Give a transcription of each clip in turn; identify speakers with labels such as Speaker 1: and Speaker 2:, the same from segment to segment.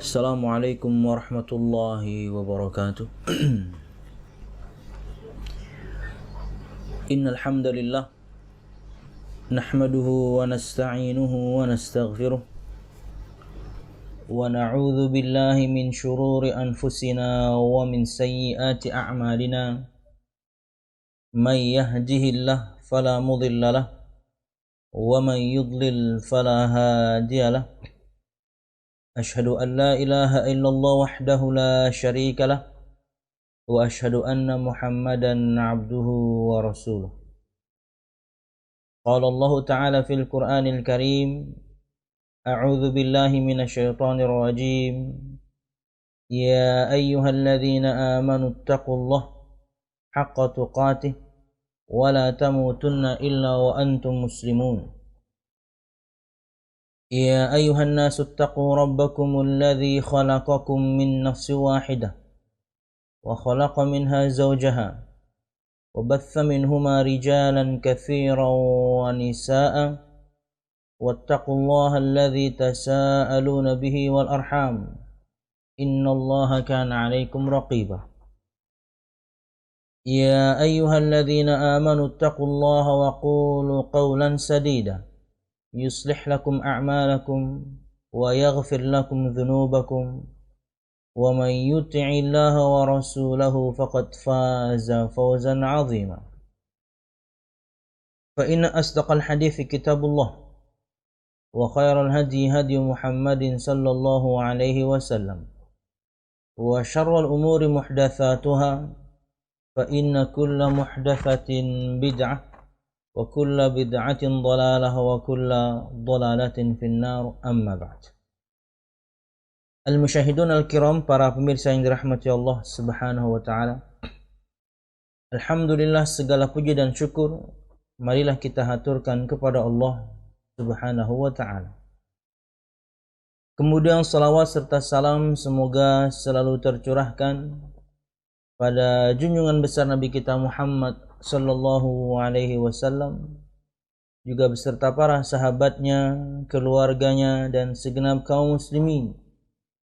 Speaker 1: Assalamualaikum warahmatullahi wabarakatuh. Innal hamdalillah nahmaduhu wa nasta'inuhu wa nastaghfiruh wa na'udzu billahi min shururi anfusina wa min sayyiati a'malina. May yahdihillahu fala mudilla lahu wa may yudlil fala hadiya lahu. أشهد أن لا إله إلا الله وحده لا شريك له وأشهد أن محمدا عبده ورسوله. قال الله تعالى في القرآن الكريم: أعوذ بالله من الشيطان الرجيم. يا أيها الذين آمنوا اتقوا الله حق تقاته ولا تموتن إلا وأنتم مسلمون. يا أيها الناس اتقوا ربكم الذي خلقكم من نفس واحدة وخلق منها زوجها وبث منهما رجالا كثيرا ونساء واتقوا الله الذي تساءلون به والأرحام إن الله كان عليكم رقيبا. يا أيها الذين آمنوا اتقوا الله وقولوا قولا سديدا يصلح لكم أعمالكم ويغفر لكم ذنوبكم ومن يطع الله ورسوله فقد فاز فوزا عظيما. فإن أصدق الحديث كتاب الله وخير الهدي هدي محمد صلى الله عليه وسلم وشر الأمور محدثاتها فإن كل محدثة بدعة wa kullu bid'atin dhalalah wa kullu dhalalatin finnar, amma ba'd. Al-musyahidun al-kiram, para pemirsa yang dirahmati Allah Subhanahu wa taala. Alhamdulillah, segala puji dan syukur marilah kita haturkan kepada Allah Subhanahu wa taala. Kemudian salawat serta salam semoga selalu tercurahkan pada junjungan besar Nabi kita Muhammad sallallahu alaihi wasallam, juga beserta para sahabatnya, keluarganya, dan segenap kaum muslimin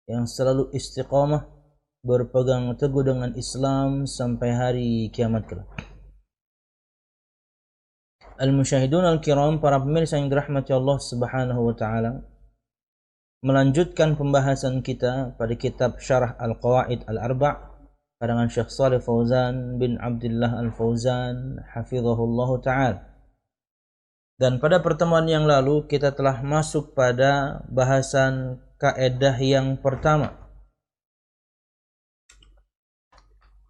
Speaker 1: yang selalu istiqamah berpegang teguh dengan Islam sampai hari kiamat kelak. Al-musyahidun al-kiram, para pemirsa yang dirahmati Allah Subhanahu wa taala, melanjutkan pembahasan kita pada kitab Syarah Al-Qawaid Al-Arba' karangan Syekh Shalih Fauzan bin Abdullah Al-Fauzan hafizahullah ta'ala. Dan pada pertemuan yang lalu kita telah masuk pada bahasan kaedah yang pertama.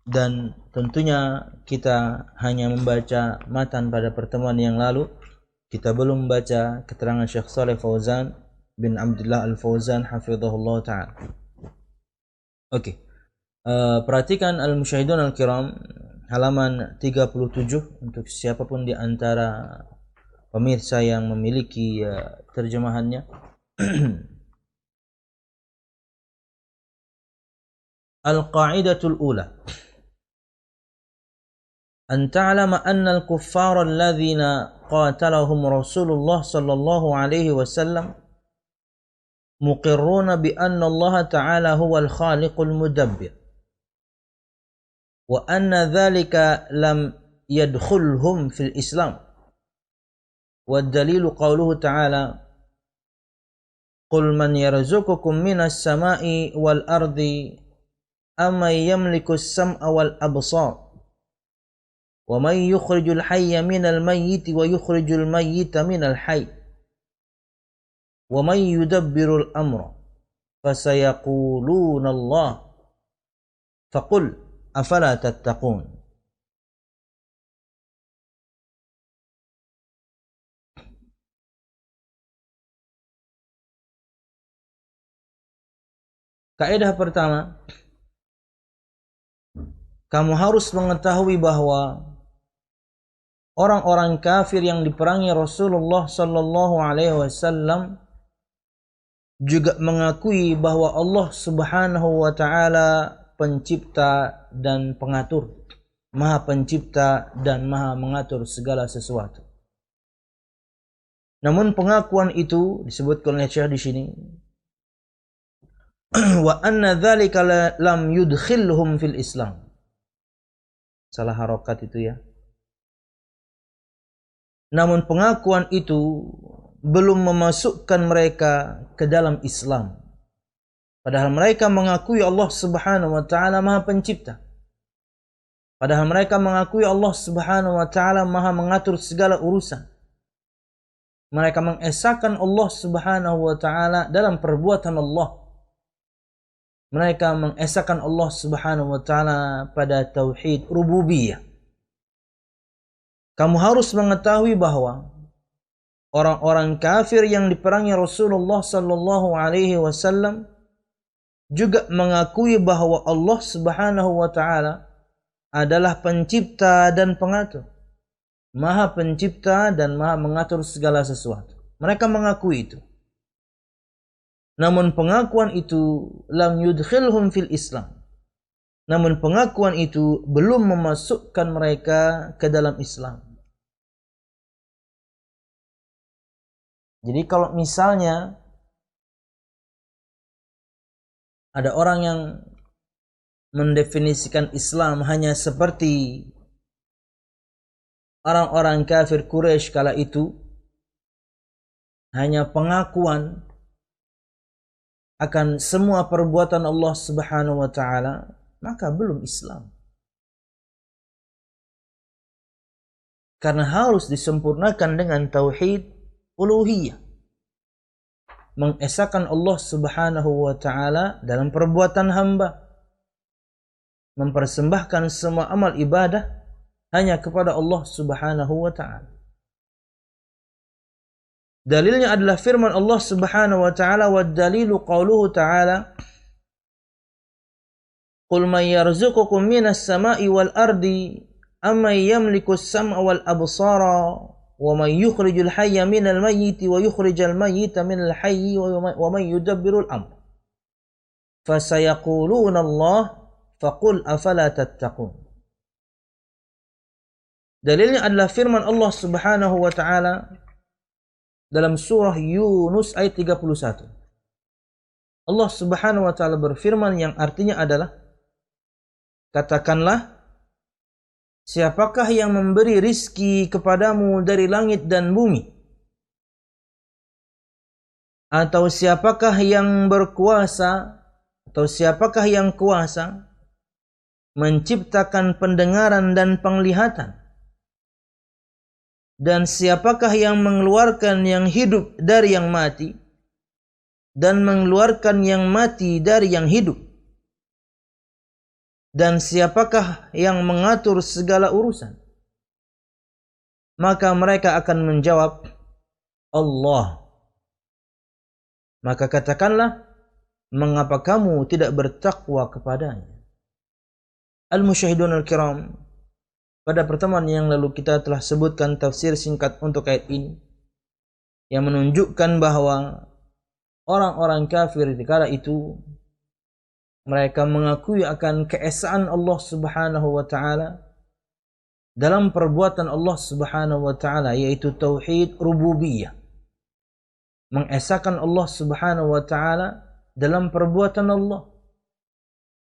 Speaker 1: Dan tentunya kita hanya membaca matan pada pertemuan yang lalu. Kita belum membaca keterangan Syekh Shalih Fauzan bin Abdullah Al-Fauzan hafizahullah ta'ala. Oke. Perhatikan al-musyahidun al-kiram, halaman 37 untuk siapapun di antara pemirsa yang memiliki terjemahannya. Al-qa'idatul ula, an ta'lama anna al-kuffara alladhina qatalahum Rasulullah sallallahu alaihi wasallam muqirruna bi anna Allah ta'ala huwa al-khaliqul mudabbir wa anna dhalika lam yadkhulhum fil Islam. Wa dalilu qawluhu ta'ala: qul man yarzuqukum minas sama'i wal ardi amman yamliku as-sam'a wal absar wa man yukhrijul hayya minal mayyiti wa yukhrijul mayyita minal hayy wa man yudabbirul amra fasayaquluna Allah faqul afala tattaqun. Kaidah pertama, kamu harus mengetahui bahwa orang-orang kafir yang diperangi Rasulullah sallallahu alaihi wasallam juga mengakui bahwa Allah Subhanahu wa taala pencipta dan pengatur, maha pencipta dan maha mengatur segala sesuatu. Namun pengakuan itu disebutkan oleh Syekh di sini wa anna dzalika lam yudkhilhum fil Islam. Salah harokat itu ya. Namun pengakuan itu belum memasukkan mereka ke dalam Islam. Padahal mereka mengakui Allah Subhanahu wa taala Maha Pencipta. Padahal mereka mengakui Allah Subhanahu wa taala Maha mengatur segala urusan. Mereka mengesahkan Allah Subhanahu wa taala dalam perbuatan Allah. Mereka mengesahkan Allah Subhanahu wa taala pada tauhid rububiyah. Kamu harus mengetahui bahwa orang-orang kafir yang diperangi Rasulullah sallallahu alaihi wasallam juga mengakui bahwa Allah Subhanahu wa taala adalah pencipta dan pengatur. Maha pencipta dan maha mengatur segala sesuatu. Mereka mengakui itu. Namun pengakuan itu lam yudkhilhum fil Islam. Namun pengakuan itu belum memasukkan mereka ke dalam Islam. Jadi kalau misalnya ada orang yang mendefinisikan Islam hanya seperti orang-orang kafir Quraisy kala itu, hanya pengakuan akan semua perbuatan Allah Subhanahu wa taala, maka belum Islam. Karena harus disempurnakan dengan tauhid uluhiyah. Mengesahkan Allah Subhanahu wa taala dalam perbuatan hamba. Mempersembahkan semua amal ibadah hanya kepada Allah Subhanahu wa taala. Dalilnya adalah firman Allah Subhanahu wa taala, wa dalilu qauluhu ta'ala, qul man yarzuqukum minas sama'i wal ardi amman yamliku as-sam'a wal absara wa man yukhrijul hayya minal mayyiti wa yukhrijal mayyita minal hayyi wa man yudabbirul amr fasayaquluna Allah faqul afala tattaqun. Dalilnya adalah firman Allah Subhanahu wa taala dalam surah Yunus ayat 31. Allah Subhanahu wa taala berfirman yang artinya adalah, katakanlah, siapakah yang memberi rizki kepadamu dari langit dan bumi? Atau siapakah yang berkuasa, atau siapakah yang kuasa menciptakan pendengaran dan penglihatan? Dan siapakah yang mengeluarkan yang hidup dari yang mati dan mengeluarkan yang mati dari yang hidup? Dan siapakah yang mengatur segala urusan? Maka mereka akan menjawab, Allah. Maka katakanlah, mengapa kamu tidak bertakwa kepadanya? Al-Musyahidun al-Kiram, pada pertemuan yang lalu kita telah sebutkan tafsir singkat untuk ayat ini yang menunjukkan bahwa orang-orang kafir di kala itu mereka mengakui akan keesaan Allah Subhanahu wa taala dalam perbuatan Allah Subhanahu wa taala, yaitu tauhid rububiyah. Mengesahkan Allah Subhanahu wa taala dalam perbuatan Allah,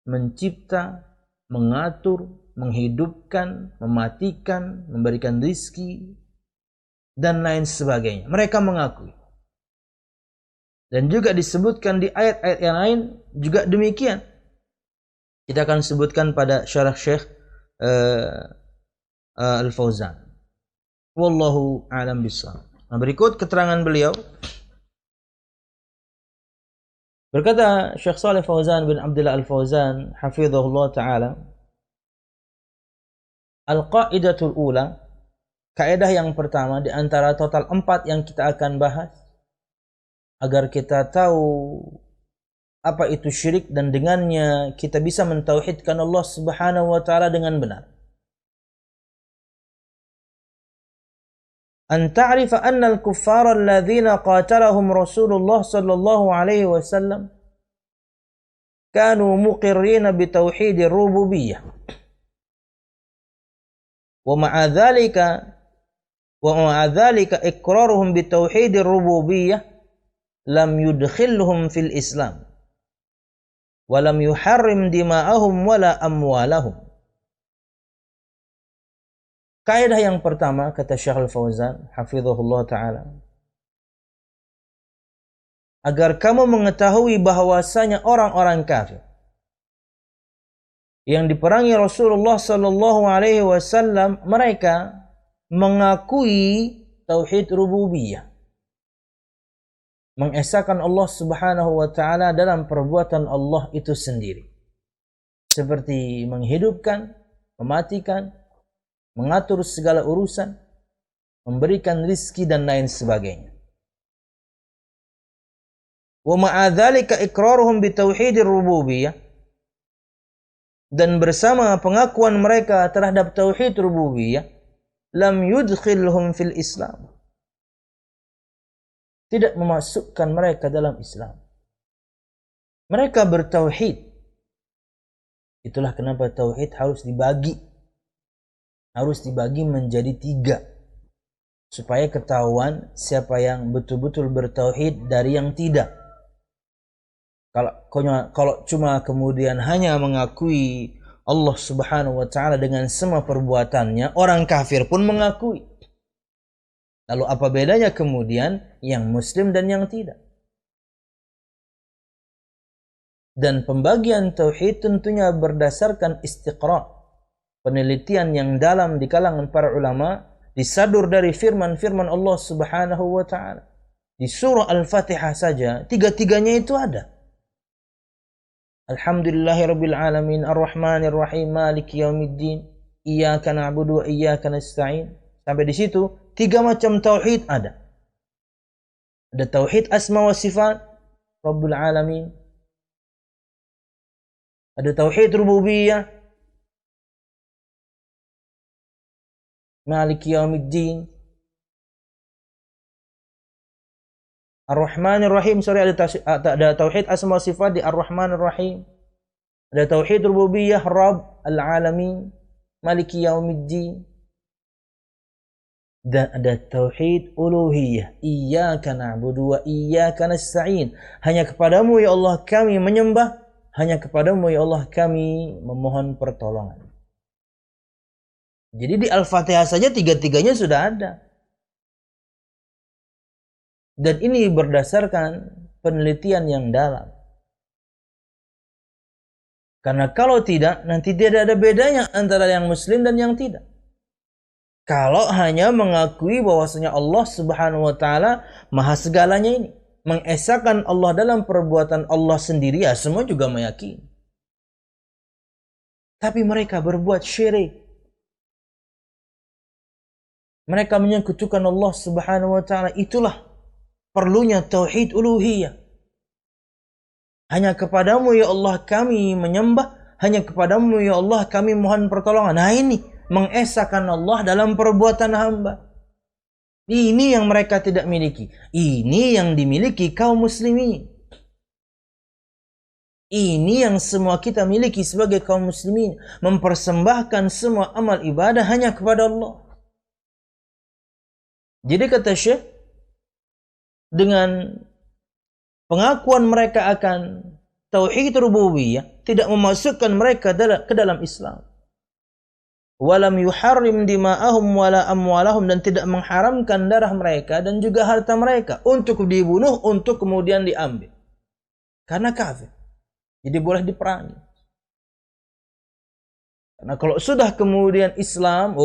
Speaker 1: mencipta, mengatur, menghidupkan, mematikan, memberikan rizki, dan lain sebagainya. Mereka mengakui. Dan juga disebutkan di ayat-ayat yang lain juga demikian. Kita akan sebutkan pada syarah Syekh Al-Fauzan. Wallahu a'lam bishawab. Nah, berikut keterangan beliau. Berkata Syekh Shalih Fauzan bin Abdullah Al-Fauzan hafizahullah ta'ala, Al-Qaidatul Ula, kaidah yang pertama di antara total 4 yang kita akan bahas, agar kita tahu apa itu syirik dan dengannya kita bisa mentauhidkan Allah Subhanahu wa taala dengan benar. An ta'rifa anna al-kuffara alladhina qatalahum Rasulullah sallallahu alaihi wasallam kanu muqirrina bi tauhidir rububiyyah. ومع ذلك إقرارهم بتوحيد الربوبية لم يدخلهم في الإسلام lam yuharrim dima'ahum wala amwalahum. Kaidah yang pertama, kata Syekh Al-Fauzan hafizahullah taala, agar kamu mengetahui bahwasanya orang-orang kafir yang diperangi Rasulullah sallallahu alaihi wasallam, mereka mengakui tauhid rububiyah, mengesahkan Allah Subhanahu wa taala dalam perbuatan Allah itu sendiri, seperti menghidupkan, mematikan, mengatur segala urusan, memberikan rizki dan lain sebagainya. Wa ma'a dzalika iqraruhum bi tauhidir rububiyah, dan bersama pengakuan mereka terhadap tauhid rububiyah, lam yudkhilhum fil Islam, tidak memasukkan mereka dalam Islam. Mereka bertauhid. Itulah kenapa tauhid harus dibagi menjadi 3, supaya ketahuan siapa yang betul-betul bertauhid dari yang tidak. Kalau cuma kemudian hanya mengakui Allah Subhanahu wa taala dengan semua perbuatannya, orang kafir pun mengakui. Lalu apa bedanya kemudian yang muslim dan yang tidak? Dan pembagian tauhid tentunya berdasarkan istiqra', penelitian yang dalam di kalangan para ulama, disadur dari firman-firman Allah Subhanahu wa taala. Di surah Al-Fatihah saja 3-tiganya itu ada. Alhamdulillahirabbil alamin, arrahmanir rahim, maliki yaumiddin, iyyaka na'budu wa iyyaka nasta'in. Sampai di situ 3 macam tauhid ada. Ada tauhid asma wa sifat Rabbul alamin. Ada tauhid rububiyah, Maliki yaumiddin, Ar-Rahmanir Rahim. Ada tauhid asma wa sifat di Ar-Rahmanir Rahim. Ada tauhid rububiyah, Rabb al-Alamin, Maliki yaumiddin. Dan ada tauhid uluhiyah, Iyyaka na'budu wa iyyaka nasta'in. Hanya kepadamu ya Allah kami menyembah, hanya kepadamu ya Allah kami memohon pertolongan. Jadi di Al-Fatihah saja 3-tiganya sudah ada. Dan ini berdasarkan penelitian yang dalam. Karena kalau tidak, nanti tidak ada bedanya antara yang muslim dan yang tidak. Kalau hanya mengakui bahwasanya Allah Subhanahu wa taala maha segalanya ini, mengesahkan Allah dalam perbuatan Allah sendiri, ya semua juga meyakini. Tapi mereka berbuat syirik. Mereka menyekutukan Allah Subhanahu wa taala. Itulah perlunya tauhid uluhiyah. Hanya kepadamu ya Allah kami menyembah, hanya kepadamu ya Allah kami mohon pertolongan. Nah ini mengesahkan Allah dalam perbuatan hamba. Ini yang mereka tidak miliki. Ini yang dimiliki kaum muslimin. Ini yang semua kita miliki sebagai kaum muslimin. Mempersembahkan semua amal ibadah hanya kepada Allah. Jadi kata Syekh, dengan pengakuan mereka akan tauhid rububiyah, tidak memasukkan mereka ke dalam Islam. Walam yuharrim dima'ahum wala amwalahum, dan tidak mengharamkan darah mereka dan juga harta mereka untuk dibunuh, untuk kemudian diambil. Karena kafir. Jadi boleh diperangi. Karena kalau sudah kemudian Islam,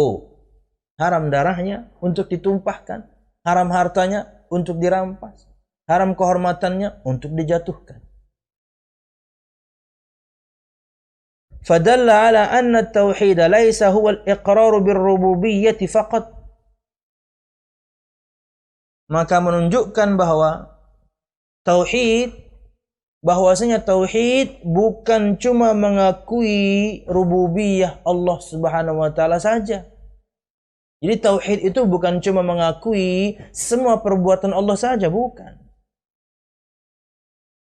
Speaker 1: haram darahnya untuk ditumpahkan, haram hartanya untuk dirampas, haram kehormatannya untuk dijatuhkan. Fadalla ala anna at-tauhid laysa huwa al-iqrar bir-rububiyyah faqat. Maka menunjukkan bahwa bahwasanya tauhid bukan cuma mengakui rububiyah Allah Subhanahu wa taala saja. Jadi tauhid itu bukan cuma mengakui semua perbuatan Allah saja, bukan.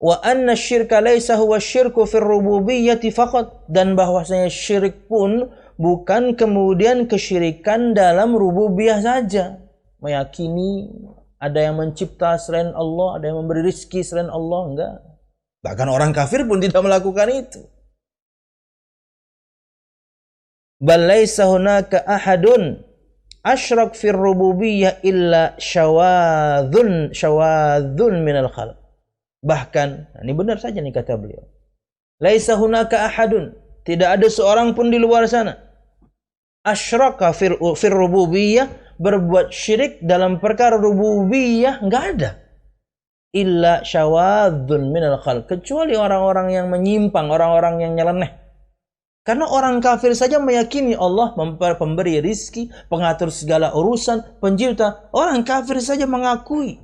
Speaker 1: Wa anna syirka laisa huwa syirku fir rububiyyati faqat, dan bahwasanya syirik pun bukan kemudian kesyirikan dalam rububiyah saja. Meyakini ada yang mencipta selain Allah, ada yang memberi rezeki selain Allah, enggak. Bahkan orang kafir pun tidak melakukan itu. Bal laisa hunaka ahadun asyrak fir rububiyyah illa syawadzun minal khalq. Bahkan, ini benar saja nih kata beliau. Laisa hunaka ahadun, tidak ada seorang pun di luar sana. Asyraka fir rububiyyah, berbuat syirik dalam perkara rububiyah, enggak ada. Illa syawadzun minal khalq, kecuali orang-orang yang menyimpang, orang-orang yang nyeleneh. Karena orang kafir saja meyakini Allah pemberi rizki, pengatur segala urusan, pencipta. Orang kafir saja mengakui.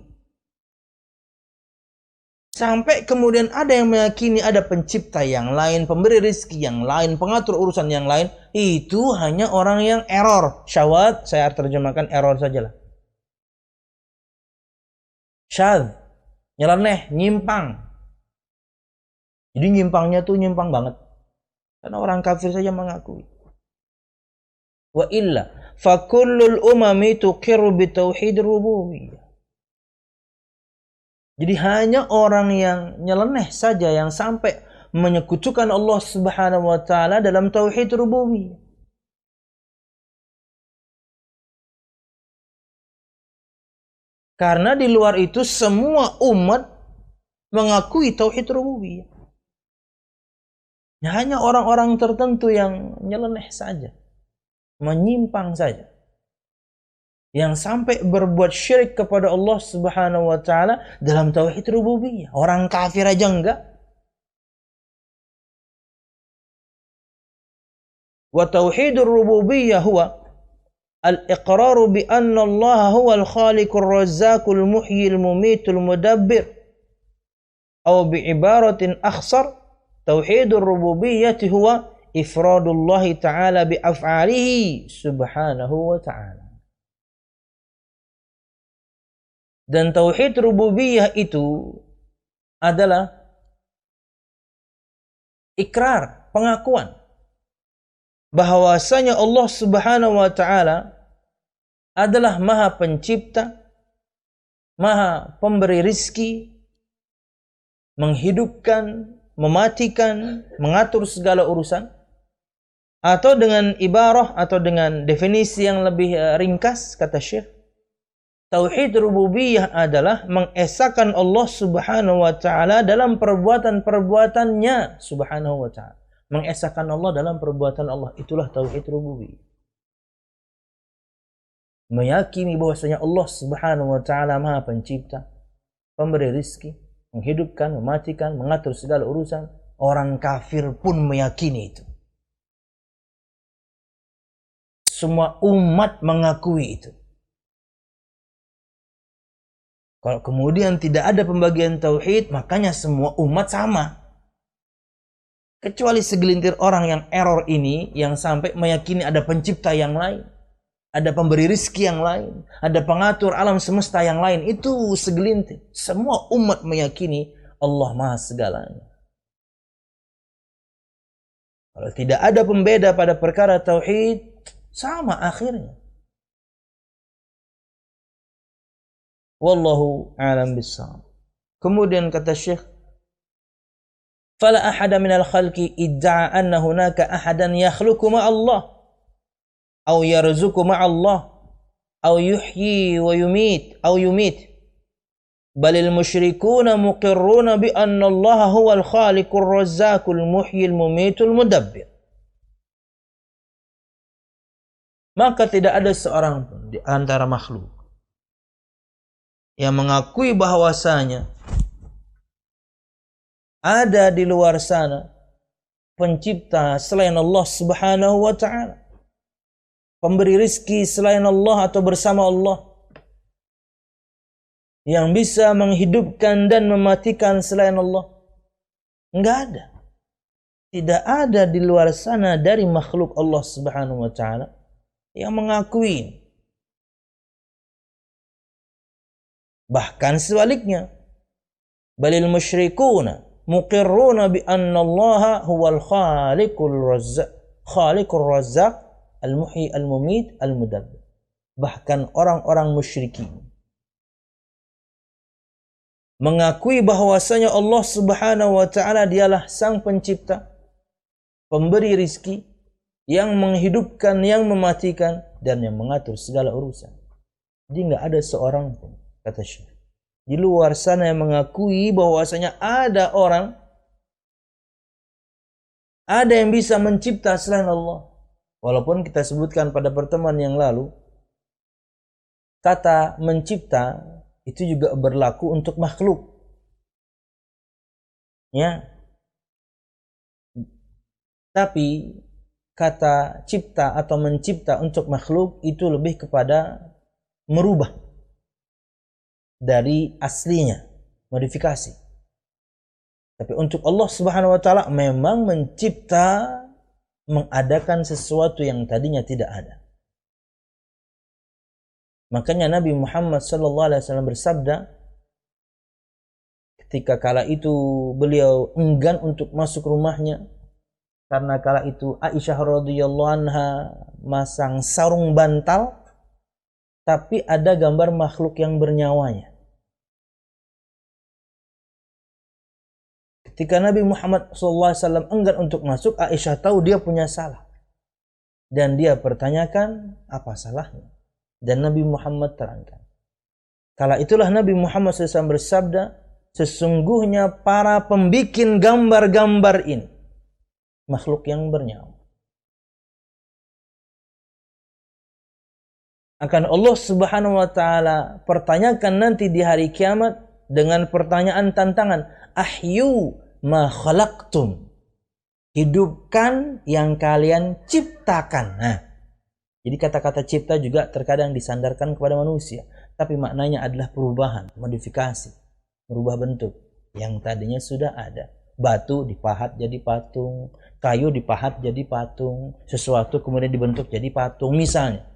Speaker 1: Sampai kemudian ada yang meyakini ada pencipta yang lain, pemberi rizki yang lain, pengatur urusan yang lain. Itu hanya orang yang error. Syawad, saya terjemahkan error sajalah. Syadz, nyeleneh, nyimpang. Jadi nyimpangnya tuh nyimpang banget. Karena orang kafir saja mengakui. Wa illa fa kullul umami tuqirru bi tauhid rububiyyah. Jadi hanya orang yang nyeleneh saja yang sampai menyekutukan Allah Subhanahu wa taala dalam tauhid rububiyah. Karena di luar itu semua umat mengakui tauhid rububiyah. Hanya orang-orang tertentu yang nyeleneh saja, menyimpang saja, yang sampai berbuat syirik kepada Allah Subhanahu wa taala dalam tauhid rububiyah. Orang kafir aja enggak. Wa tauhidur rububiyyah huwa al-iqraru bi anna Allah huwa al-khaliqur razzaqul muhyil mumitul mudabbir. Atau bi ibaratin akhsar, tauhidur rububiyyati huwa ifradullah ta'ala bi af'alihi subhanahu wa ta'ala. Dan tauhid rububiyah itu adalah ikrar, pengakuan bahwasanya Allah Subhanahu wa taala adalah Maha Pencipta, Maha Pemberi rizki, menghidupkan, mematikan, mengatur segala urusan. Atau dengan ibarah atau dengan definisi yang lebih ringkas, kata Syekh, tauhid rububiyah adalah mengesahkan Allah Subhanahu wa taala dalam perbuatan-perbuatannya Subhanahu wa taala. Mengesahkan Allah dalam perbuatan Allah, itulah tauhid rububiyah. Meyakini bahwasanya Allah Subhanahu wa taala Maha Pencipta, Pemberi rizki, menghidupkan, mematikan, mengatur segala urusan. Orang kafir pun meyakini itu. Semua umat mengakui itu. Kalau kemudian tidak ada pembagian tauhid, makanya semua umat sama. Kecuali segelintir orang yang error ini, yang sampai meyakini ada pencipta yang lain, ada pemberi rizki yang lain, ada pengatur alam semesta yang lain. Itu segelintir. Semua umat meyakini Allah Maha segalanya. Kalau tidak ada pembeda pada perkara tauhid, sama akhirnya. Wallahu a'lam bissawab. Kemudian kata Syekh, fala ahada minal khalqi idda'a anna hunaka ahadan yakhluqu ma'allah aw yarzuqu ma'allah aw yuhyi wa yumit aw yumit, balil musyrikuna muqirruna bi anna Allah huwal khaliqur razzaqul muhyil mumitul mudabbir. Maka tidak ada seorang pun di antara makhluk yang mengakui bahwasanya ada di luar sana pencipta selain Allah Subhanahu wa taala, pemberi rizki selain Allah atau bersama Allah, yang bisa menghidupkan dan mematikan selain Allah. Enggak ada. Tidak ada di luar sana dari makhluk Allah Subhanahu wa taala yang mengakui. Bahkan sebaliknya, balil musyrikuna muqirruna bi anna Allah huwal khaliqur razzaq al-muhyi al-mumit al-mudabbir. Bahkan orang-orang musyrikin mengakui bahwasanya Allah Subhanahu wa taala dialah sang pencipta, pemberi rizki, yang menghidupkan, yang mematikan, dan yang mengatur segala urusan. Jadi nggak ada seorang pun, kata Syekh, di luar sana yang mengakui bahwasanya ada orang, ada yang bisa mencipta selain Allah. Walaupun kita sebutkan pada pertemuan yang lalu, kata mencipta itu juga berlaku untuk makhluk. Ya. Tapi kata cipta atau mencipta untuk makhluk itu lebih kepada merubah dari aslinya, modifikasi. Tapi untuk Allah Subhanahu wa taala memang mencipta, mengadakan sesuatu yang tadinya tidak ada. Makanya Nabi Muhammad sallallahu alaihi wasallam bersabda ketika kala itu beliau enggan untuk masuk rumahnya karena kala itu Aisyah radhiyallahu anha masang sarung bantal tapi ada gambar makhluk yang bernyawanya. Ketika Nabi Muhammad SAW enggan untuk masuk, Aisyah tahu dia punya salah. Dan dia pertanyakan, apa salahnya? Dan Nabi Muhammad terangkan. Kala itulah Nabi Muhammad SAW bersabda, sesungguhnya para pembikin gambar-gambar ini, makhluk yang bernyawa. Akan Allah Subhanahu wa taala pertanyakan nanti di hari kiamat dengan pertanyaan tantangan, ahyu ma khalaqtum, hidupkan yang kalian ciptakan. Nah, jadi kata-kata cipta juga terkadang disandarkan kepada manusia, tapi maknanya adalah perubahan, modifikasi, merubah bentuk yang tadinya sudah ada. Batu dipahat jadi patung, kayu dipahat jadi patung, sesuatu kemudian dibentuk jadi patung misalnya.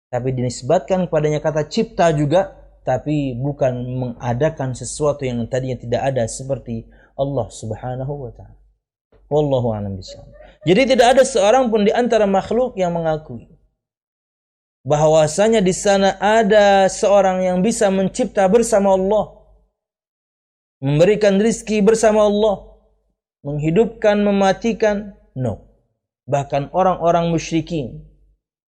Speaker 1: Tapi dinisbatkan kepadanya kata cipta juga, tapi bukan mengadakan sesuatu yang tadinya tidak ada seperti Allah Subhanahu wa taala. Wallahu a'lam bishawab. Jadi tidak ada seorang pun di antara makhluk yang mengakui bahwasanya di sana ada seorang yang bisa mencipta bersama Allah, memberikan rizki bersama Allah, menghidupkan, mematikan. No. Bahkan orang-orang musyrikin,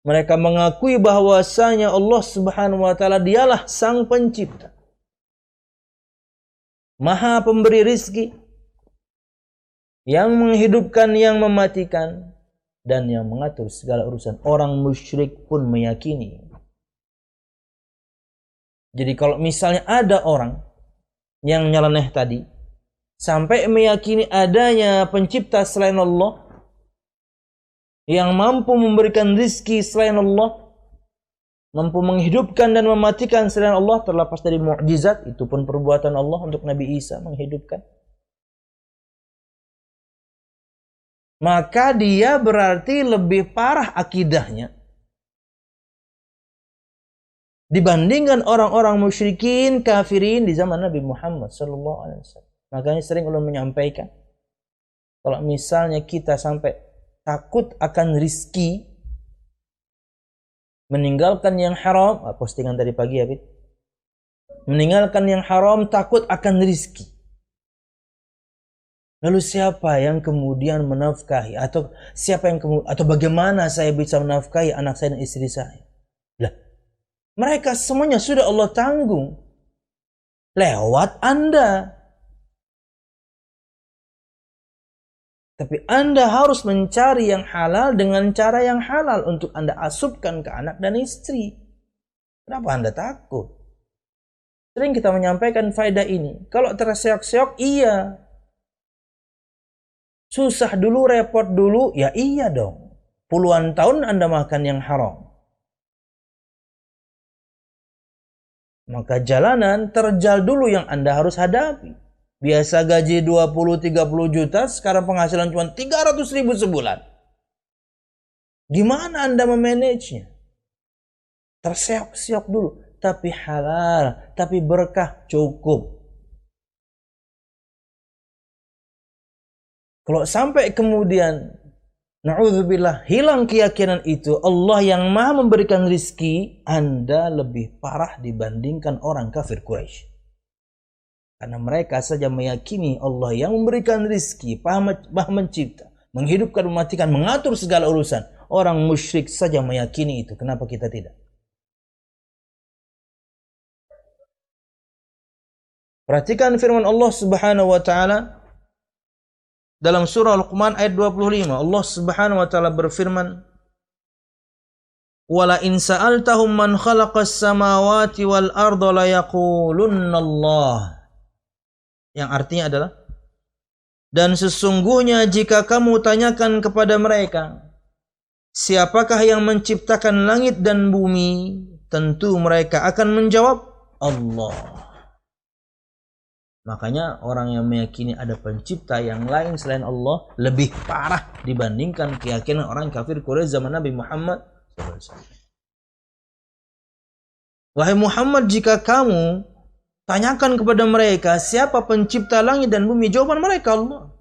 Speaker 1: mereka mengakui bahwasanya Allah Subhanahu wa taala dialah sang pencipta, maha pemberi rizki, yang menghidupkan, yang mematikan, dan yang mengatur segala urusan. Orang musyrik pun meyakini. Jadi kalau misalnya ada orang yang nyeleneh tadi sampai meyakini adanya pencipta selain Allah, yang mampu memberikan rizki selain Allah, mampu menghidupkan dan mematikan selain Allah, terlepas dari mukjizat, itu pun perbuatan Allah untuk Nabi Isa menghidupkan, maka dia berarti lebih parah akidahnya dibandingkan orang-orang musyrikin kafirin di zaman Nabi Muhammad SAW. Makanya sering ulama menyampaikan, kalau misalnya kita sampai takut akan rizki, meninggalkan yang haram, postingan tadi pagi ya, Bit. Meninggalkan yang haram, takut akan rizki. Lalu siapa yang kemudian menafkahi, atau siapa yang atau bagaimana saya bisa menafkahi anak saya dan istri saya? Lah, mereka semuanya sudah Allah tanggung lewat Anda. Tapi Anda harus mencari yang halal dengan cara yang halal untuk Anda asupkan ke anak dan istri. Kenapa Anda takut? Sering kita menyampaikan faedah ini. Kalau terseok-seok, iya. Susah dulu, repot dulu, ya iya dong. Puluhan tahun Anda makan yang haram. Maka jalanan terjal dulu yang Anda harus hadapi. Biasa gaji 20-30 juta, sekarang penghasilan cuma 300 ribu sebulan. Gimana Anda memanagenya? Terseok-seok dulu. Tapi halal, tapi berkah, cukup. Kalau sampai kemudian, na'udzubillah, hilang keyakinan itu, Allah yang maha memberikan rizki, Anda lebih parah dibandingkan orang kafir Quraisy. Karena mereka saja meyakini Allah yang memberikan rizki, Maha mencipta, menghidupkan, mematikan, mengatur segala urusan. Orang musyrik saja meyakini itu. Kenapa kita tidak? Perhatikan firman Allah Subhanahu wa taala dalam surah Luqman ayat 25. Allah Subhanahu wa taala berfirman, "Wala in sa'altahum man khalaqas samawati wal arda la yaqulunna Allah." Yang artinya adalah, dan sesungguhnya jika kamu tanyakan kepada mereka, siapakah yang menciptakan langit dan bumi, tentu mereka akan menjawab, Allah. Makanya orang yang meyakini ada pencipta yang lain selain Allah lebih parah dibandingkan keyakinan orang kafir Quraisy zaman Nabi Muhammad SAW. Wahai Muhammad, jika kamu tanyakan kepada mereka siapa pencipta langit dan bumi, jawaban mereka Allah.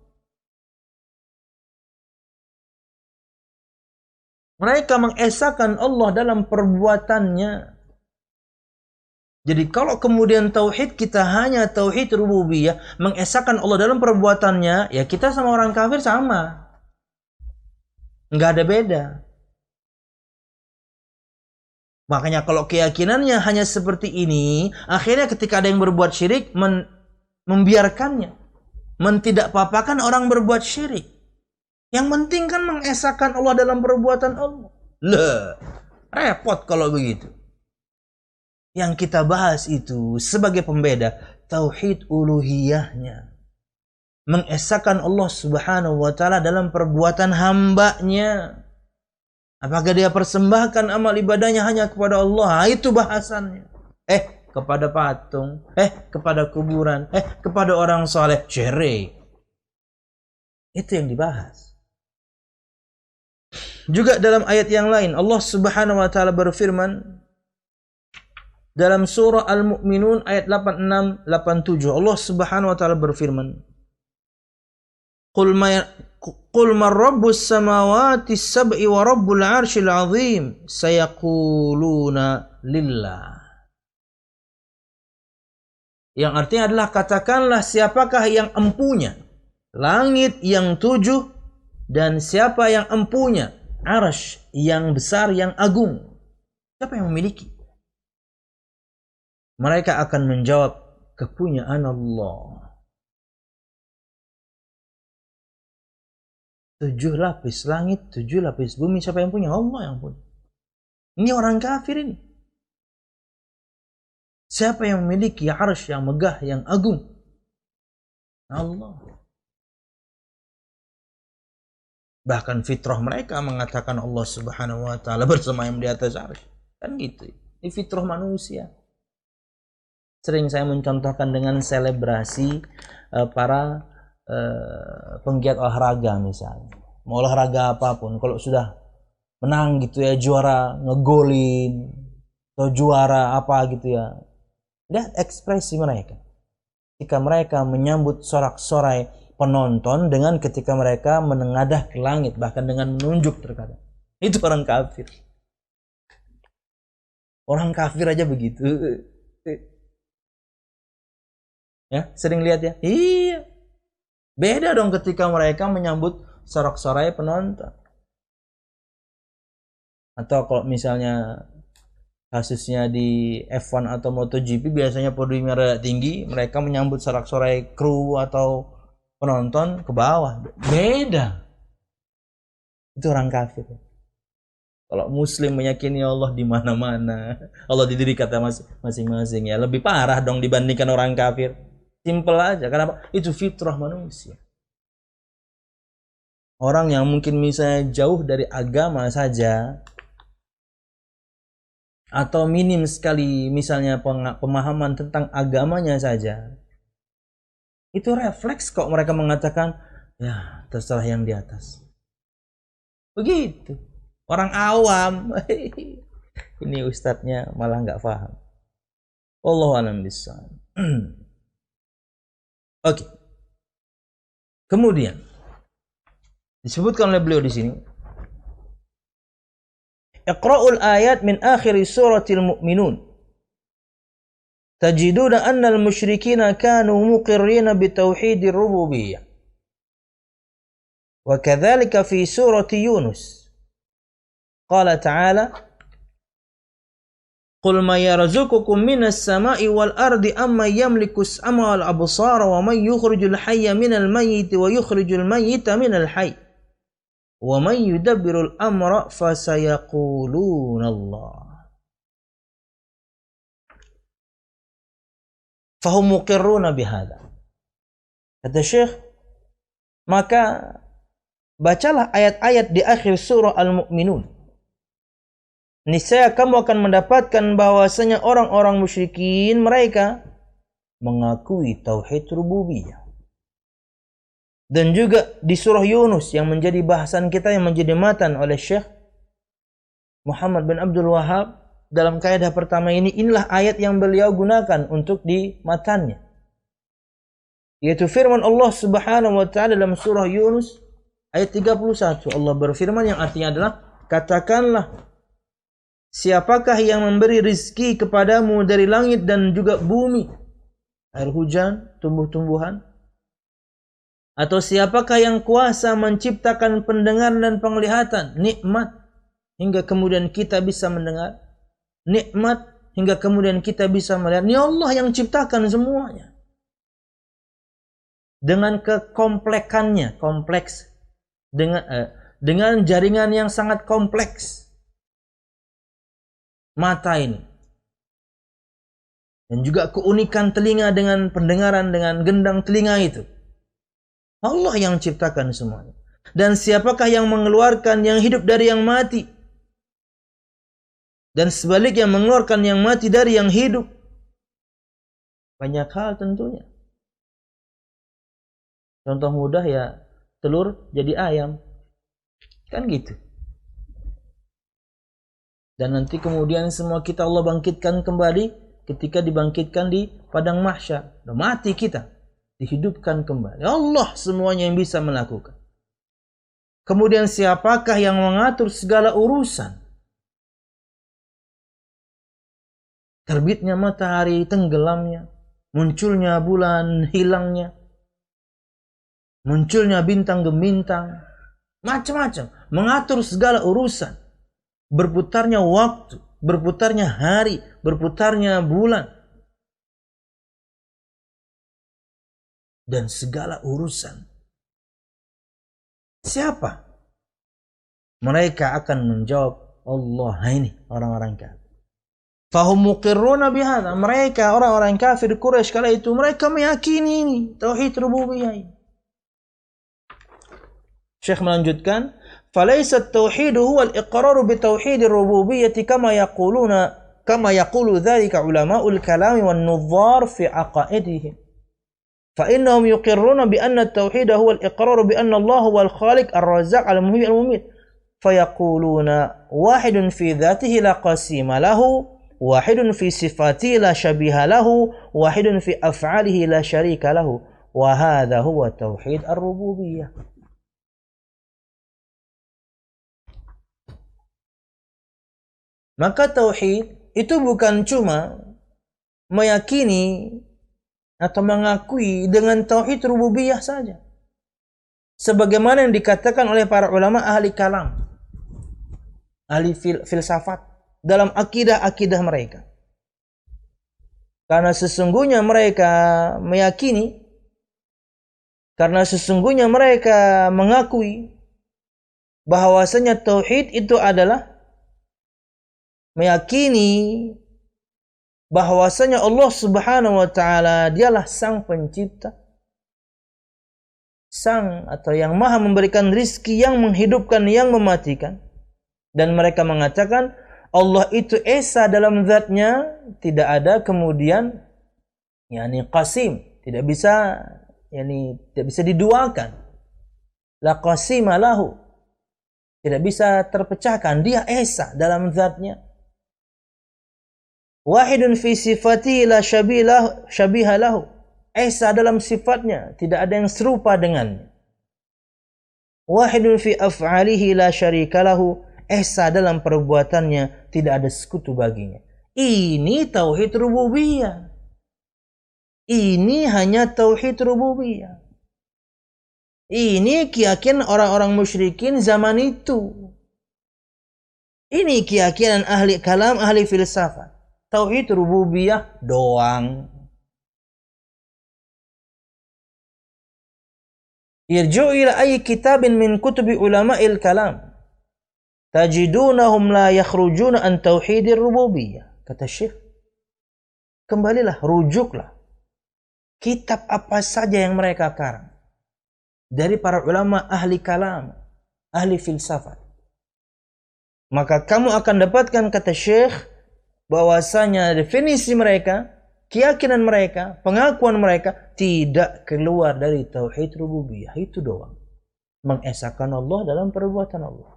Speaker 1: Mereka mengesahkan Allah dalam perbuatannya. Jadi kalau kemudian tauhid kita hanya tauhid rububiyah, mengesahkan Allah dalam perbuatannya, ya kita sama orang kafir sama. Nggak ada beda. Makanya kalau keyakinannya hanya seperti ini, akhirnya ketika ada yang berbuat syirik, membiarkannya. Mentidakpapakan orang berbuat syirik. Yang penting kan mengesahkan Allah dalam perbuatan Allah. Lah, repot kalau begitu. Yang kita bahas itu sebagai pembeda tauhid uluhiyahnya. Mengesahkan Allah Subhanahu wa taala dalam perbuatan hambanya. Apakah dia persembahkan amal ibadahnya hanya kepada Allah? Itu bahasannya. Kepada patung, kepada kuburan, kepada orang saleh, syirik. Itu yang dibahas. Juga dalam ayat yang lain Allah Subhanahu wa taala berfirman dalam surah Al-Mu'minun ayat 86 87. Allah Subhanahu wa taala berfirman, Qul man rabbus samawati sab'i wa rabbul 'arsyil 'azim sayaquluna lillah. Yang artinya adalah, katakanlah siapakah yang empunya langit yang 7 dan siapa yang empunya arsy yang besar yang agung. Siapa yang memiliki? Mereka akan menjawab, kepunyaan Allah. 7 lapis langit, 7 lapis bumi, siapa yang punya? Allah yang punya. Ini orang kafir ini. Siapa yang memiliki arsy yang megah, yang agung? Allah. Bahkan fitrah mereka mengatakan Allah Subhanahu wa taala bersemayam di atas arsy. Kan gitu. Ini fitrah manusia. Sering saya mencontohkan dengan selebrasi para penggiat olahraga misalnya. Mau olahraga apapun, kalau sudah menang gitu ya, juara ngegolin atau juara apa gitu ya, lihat ekspresi mereka ketika mereka menyambut sorak-sorai penonton dengan ketika mereka menengadah ke langit, bahkan dengan menunjuk terkadang. Itu orang kafir. Orang kafir aja begitu. Ya, sering lihat ya? Iya. Beda dong ketika mereka menyambut sorak-sorai penonton. Atau kalau misalnya kasusnya di F1 atau MotoGP, biasanya podiumnya rada tinggi, mereka menyambut sorak-sorai kru atau penonton ke bawah. Beda. Itu orang kafir. Kalau muslim meyakini Allah di mana-mana, Allah di diri kata masing-masing, ya lebih parah dong dibandingkan orang kafir. Simple aja. Kenapa? Itu fitrah manusia. Orang yang mungkin misalnya jauh dari agama saja, atau minim sekali misalnya pemahaman tentang agamanya saja, itu refleks kok mereka mengatakan, ya terserah yang di atas. Begitu. Orang awam. Ini ustadznya malah nggak paham. Wallahu a'lam bishawab. Oke. Kemudian disebutkan oleh beliau di sini, Iqra'ul ayat min akhir suratil Mu'minun. tajiduna anna al-musyrikina kanu muqirrina bi tauhidir rububiyyah. Wa kadzalika fi surati Yunus. Qala ta'ala: Qul ma yarzuqukum minas sama'i wal ardi amma yamliku as-sam'a wal absara wa man yukhrijul hayya minal mayyiti wa yukhrijul mayyita minal hayy wa man yudabbirul amra fasayaquluna Allah. Fahum muqirruna bihadza. Kata Syekh, maka bacalah ayat-ayat di akhir surah Al-Mu'minun. Niscaya kamu akan mendapatkan bahwasanya orang-orang musyrikin mereka mengakui tauhid rububiyah. Dan juga di surah Yunus yang menjadi bahasan kita, yang menjadi matan oleh Syekh Muhammad bin Abdul Wahhab dalam kaidah pertama ini, inilah ayat yang beliau gunakan untuk di matannya, yaitu firman Allah Subhanahu wa taala dalam surah Yunus ayat 31. Allah berfirman yang artinya adalah, katakanlah, siapakah yang memberi rizki kepadamu dari langit dan juga bumi, air hujan, tumbuh-tumbuhan? Atau siapakah yang kuasa menciptakan pendengaran dan penglihatan, nikmat, hingga kemudian kita bisa mendengar, nikmat, hingga kemudian kita bisa melihat? Ini Allah yang ciptakan semuanya. Dengan kekompleksannya, kompleks, dengan jaringan yang sangat kompleks. Mata ini, dan juga keunikan telinga dengan pendengaran, dengan gendang telinga itu, Allah yang ciptakan semuanya. Dan siapakah yang mengeluarkan yang hidup dari yang mati, dan sebaliknya mengeluarkan yang mati dari yang hidup? Banyak hal tentunya. Contoh mudah ya, telur jadi ayam, kan gitu. Dan nanti kemudian semua kita Allah bangkitkan kembali ketika dibangkitkan di padang mahsyar. Udah mati kita, dihidupkan kembali. Allah semuanya yang bisa melakukan. Kemudian siapakah yang mengatur segala urusan? Terbitnya matahari, tenggelamnya, munculnya bulan, hilangnya, munculnya bintang gemintang, macam-macam, mengatur segala urusan. Berputarnya waktu, berputarnya hari, berputarnya bulan, dan segala urusan. Siapa? Mereka akan menjawab Allah. Nah, ini orang-orang kafir. Fahum muqirruna bihadza. Mereka orang-orang kafir Quraisy kala itu, mereka meyakini ini tauhid rububiyah ini. Syekh melanjutkan, فليس التوحيد هو الإقرار بتوحيد الربوبية كما يقول ذلك علماء الكلام والنظار في عقائدهم، فإنهم يقرون بأن التوحيد هو الإقرار بأن الله هو الخالق الرزاق المحيي المميت، فيقولون واحد في ذاته لا قسيم له، واحد في صفاته لا شبيه له، واحد في أفعاله لا شريك له، وهذا هو توحيد الربوبية. Maka tauhid itu bukan cuma meyakini atau mengakui dengan tauhid rububiyah saja, sebagaimana yang dikatakan oleh para ulama ahli kalam, ahli filsafat dalam akidah-akidah mereka. Karena sesungguhnya mereka meyakini, karena sesungguhnya mereka mengakui bahwasanya tauhid itu adalah meyakini bahwasanya Allah Subhanahu wa taala dialah sang pencipta, sang atau yang maha memberikan rizki, yang menghidupkan, yang mematikan. Dan mereka mengatakan Allah itu esa dalam zatnya, tidak ada kemudian qasim, tidak bisa diduakan. La qasima lahu, tidak bisa terpecahkan, dia esa dalam zatnya. Wahidun fi sifatihi la syabiha lahu, esa dalam sifatnya, tidak ada yang serupa dengannya. Wahidun fi af'alihi la syarika lahu, esa dalam perbuatannya, tidak ada sekutu baginya. Ini tauhid rububiyah. Ini hanya tauhid rububiyah. Ini keyakinan orang-orang musyrikin zaman itu. Ini keyakinan ahli kalam, ahli filsafat. Tauhid rububiyah doang. Irji'u ila ayyi kitabin min kutubi ulama'il kalam. Tajidunahum la yakhrujuna an tauhidir rububiyah. Kata Syekh, kembalilah, rujuklah. Kitab apa saja yang mereka karang. Dari para ulama ahli kalam, ahli filsafat. Maka kamu akan dapatkan, kata Syekh, bahwasanya definisi mereka, keyakinan mereka, pengakuan mereka tidak keluar dari tauhid rububiyah. Itu doang. Mengesahkan Allah dalam perbuatan Allah.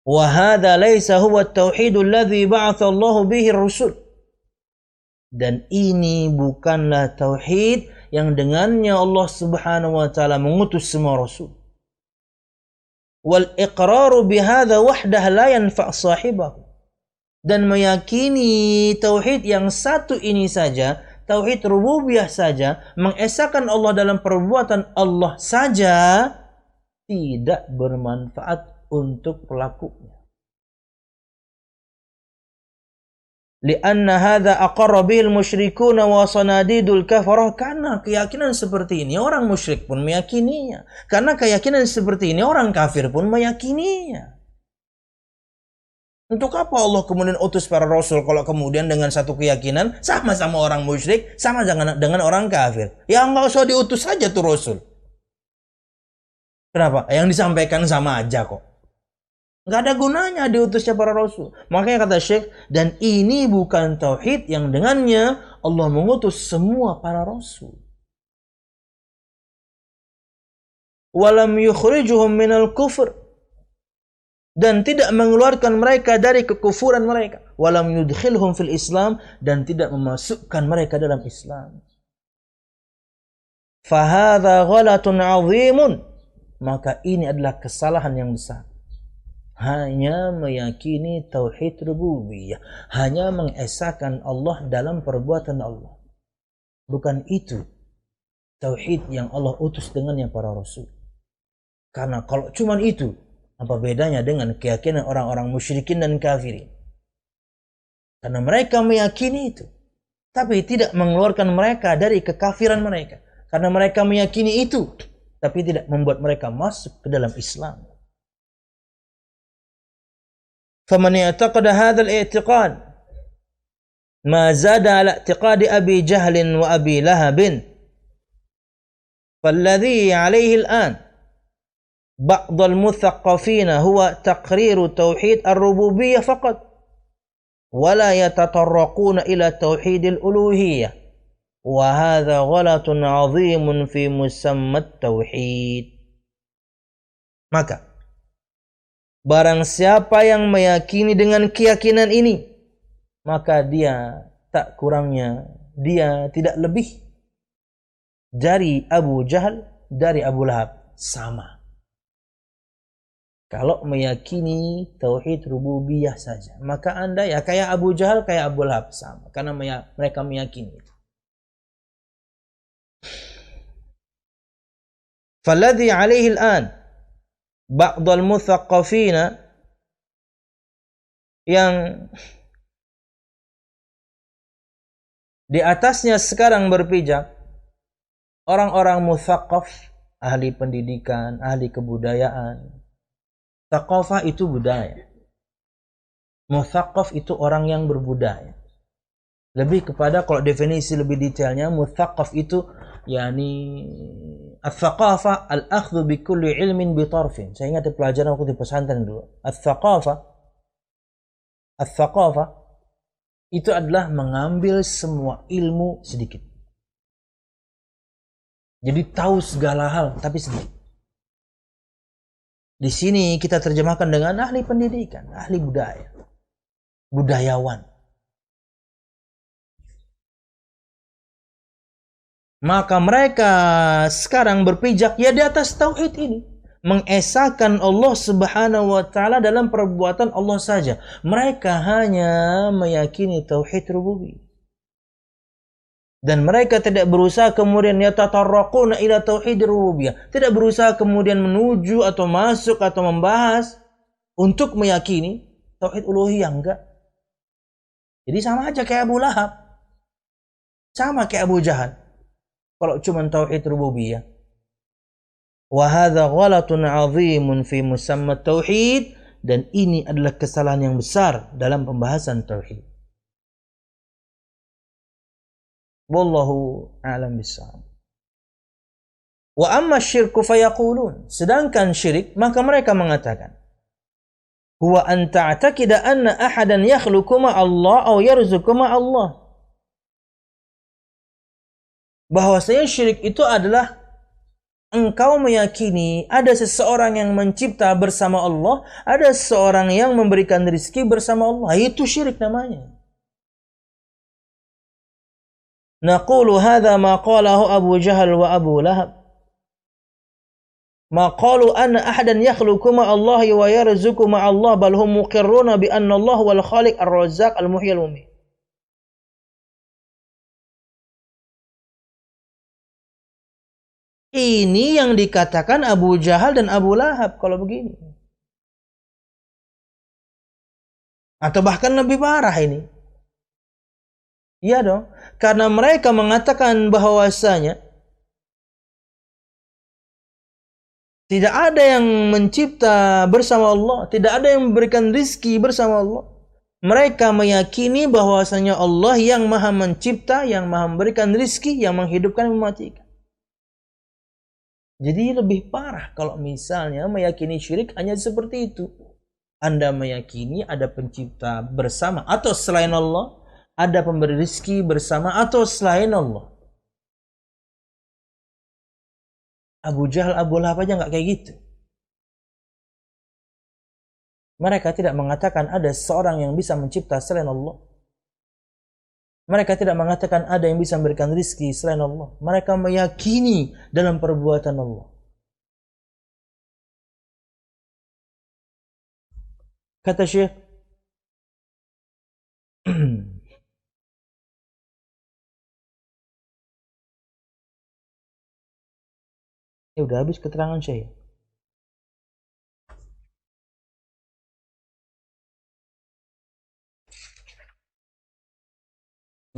Speaker 1: Wa hadza laisa huwa at-tauhidul ladzi ba'atha Allah bihi ar-rusul. Dan ini bukanlah tauhid yang dengannya Allah Subhanahu wa taala mengutus semua rasul. Wal iqraru bihadza wahdah la yanfa' sahibahu. Dan meyakini tauhid yang satu ini saja, tauhid rububiyah saja, mengesahkan Allah dalam perbuatan Allah saja, tidak bermanfaat untuk pelakunya. Lianna hadza aqarra bihil musyrikuna wa sanadidul kafarah. Karena keyakinan seperti ini orang musyrik pun meyakininya. Karena keyakinan seperti ini orang kafir pun meyakininya. Untuk apa Allah kemudian utus para rasul kalau kemudian dengan satu keyakinan sama-sama orang musyrik, sama dengan orang kafir? Ya enggak usah diutus saja tuh rasul. Kenapa? Yang disampaikan sama aja kok. Nggak ada gunanya diutusnya para rasul. Makanya kata Syekh, dan ini bukan tauhid yang dengannya Allah mengutus semua para rasul. Walam yukhrijuhum minal kufr. Dan tidak mengeluarkan mereka dari kekufuran mereka. Walam yudkhilhum fil Islam. Dan tidak memasukkan mereka dalam Islam. Fahadha ghalatun azimun. Maka ini adalah kesalahan yang besar. Hanya meyakini tauhid rububiyah, hanya mengesahkan Allah dalam perbuatan Allah. Bukan itu tauhid yang Allah utus dengannya para rasul. Karena kalau cuma itu, apa bedanya dengan keyakinan orang-orang musyrikin dan kafirin? Karena mereka meyakini itu, tapi tidak mengeluarkan mereka dari kekafiran mereka. Karena mereka meyakini itu, tapi tidak membuat mereka masuk ke dalam Islam. فمن اعتقد هذا الاعتقاد ما زاد على اعتقاد أبي جهل وأبي لهب فالذي عليه الآن بعض المثقفين هو تقرير توحيد الربوبية فقط ولا يتطرقون إلى توحيد الألوهية وهذا غلط عظيم في مسمى التوحيد. Maka barang siapa yang meyakini dengan keyakinan ini, maka dia tak kurangnya, dia tidak lebih dari Abu Jahal, dari Abu Lahab. Sama. Kalau meyakini tauhid rububiyah saja, maka Anda ya kayak Abu Jahal, kayak Abu Lahab. Sama. Karena mereka meyakini itu. Falladhi alaihi al-an ba'dal muthaqqafina, yang di atasnya sekarang berpijak orang-orang muthaqqaf, ahli pendidikan, ahli kebudayaan. Thaqafah itu budaya. Muthaqqaf itu orang yang berbudaya. Lebih kepada, kalau definisi lebih detailnya, muthaqqaf itu yakni al-thaqafah al-akhdhu bi kulli ilmin bi tarfin. Saya ingat di pelajaran waktu di pesantren dulu. Al-thaqafah itu adalah mengambil semua ilmu sedikit. Jadi tahu segala hal tapi sedikit. Di sini kita terjemahkan dengan ahli pendidikan, ahli budaya, budayawan. Maka mereka sekarang berpijak ya di atas tauhid ini, mengesahkan Allah Subhanahu wa taala dalam perbuatan Allah saja. Mereka hanya meyakini tauhid rububiyah. Dan mereka tidak berusaha kemudian yatatarraquna ila tauhidir rububiyah. Tidak berusaha kemudian menuju atau masuk atau membahas untuk meyakini tauhid uluhiyah, enggak. Jadi sama aja kayak Abu Lahab. Sama kayak Abu Jahal. Kalau cuma tauhid rububiyah. Wa hadza ghalatun 'azimun fi musamma tauhid, dan ini adalah kesalahan yang besar dalam pembahasan tauhid. Wallahu a'lam bishawab. Wa amma syirku fayaqulun, sedangkan syirik maka mereka mengatakan, huwa an ta'taqida anna ahadan yakhluqu ma Allah aw yarzuqu ma Allah. Bahwasanya syirik itu adalah engkau meyakini ada seseorang yang mencipta bersama Allah, ada seseorang yang memberikan rezeki bersama Allah. Itu syirik namanya. Naqulu hadha ma qalahu Abu Jahal wa Abu Lahab. Ma qalu anna ahadan yakhluqu ma Allah wa yarzuqu ma Allah, bal hum muqirruna bi anna Allah wal khaliq ar-razzaq al-muhyi al-mumit. Ini yang dikatakan Abu Jahal dan Abu Lahab kalau begini. Atau bahkan lebih parah ini. Iya dong. Karena mereka mengatakan bahwasanya tidak ada yang mencipta bersama Allah, tidak ada yang memberikan rizki bersama Allah. Mereka meyakini bahwasanya Allah yang maha mencipta, yang maha memberikan rizki, yang menghidupkan dan mematikan. Jadi lebih parah kalau misalnya meyakini syirik hanya seperti itu. Anda meyakini ada pencipta bersama atau selain Allah, ada pemberi rizki bersama atau selain Allah. Abu Jahal, Abu Lahab aja nggak kayak gitu. Mereka tidak mengatakan ada seorang yang bisa mencipta selain Allah. Mereka tidak mengatakan ada yang bisa memberikan rizki selain Allah. Mereka meyakini dalam perbuatan Allah. Kata Syekh, ya udah habis keterangan saya.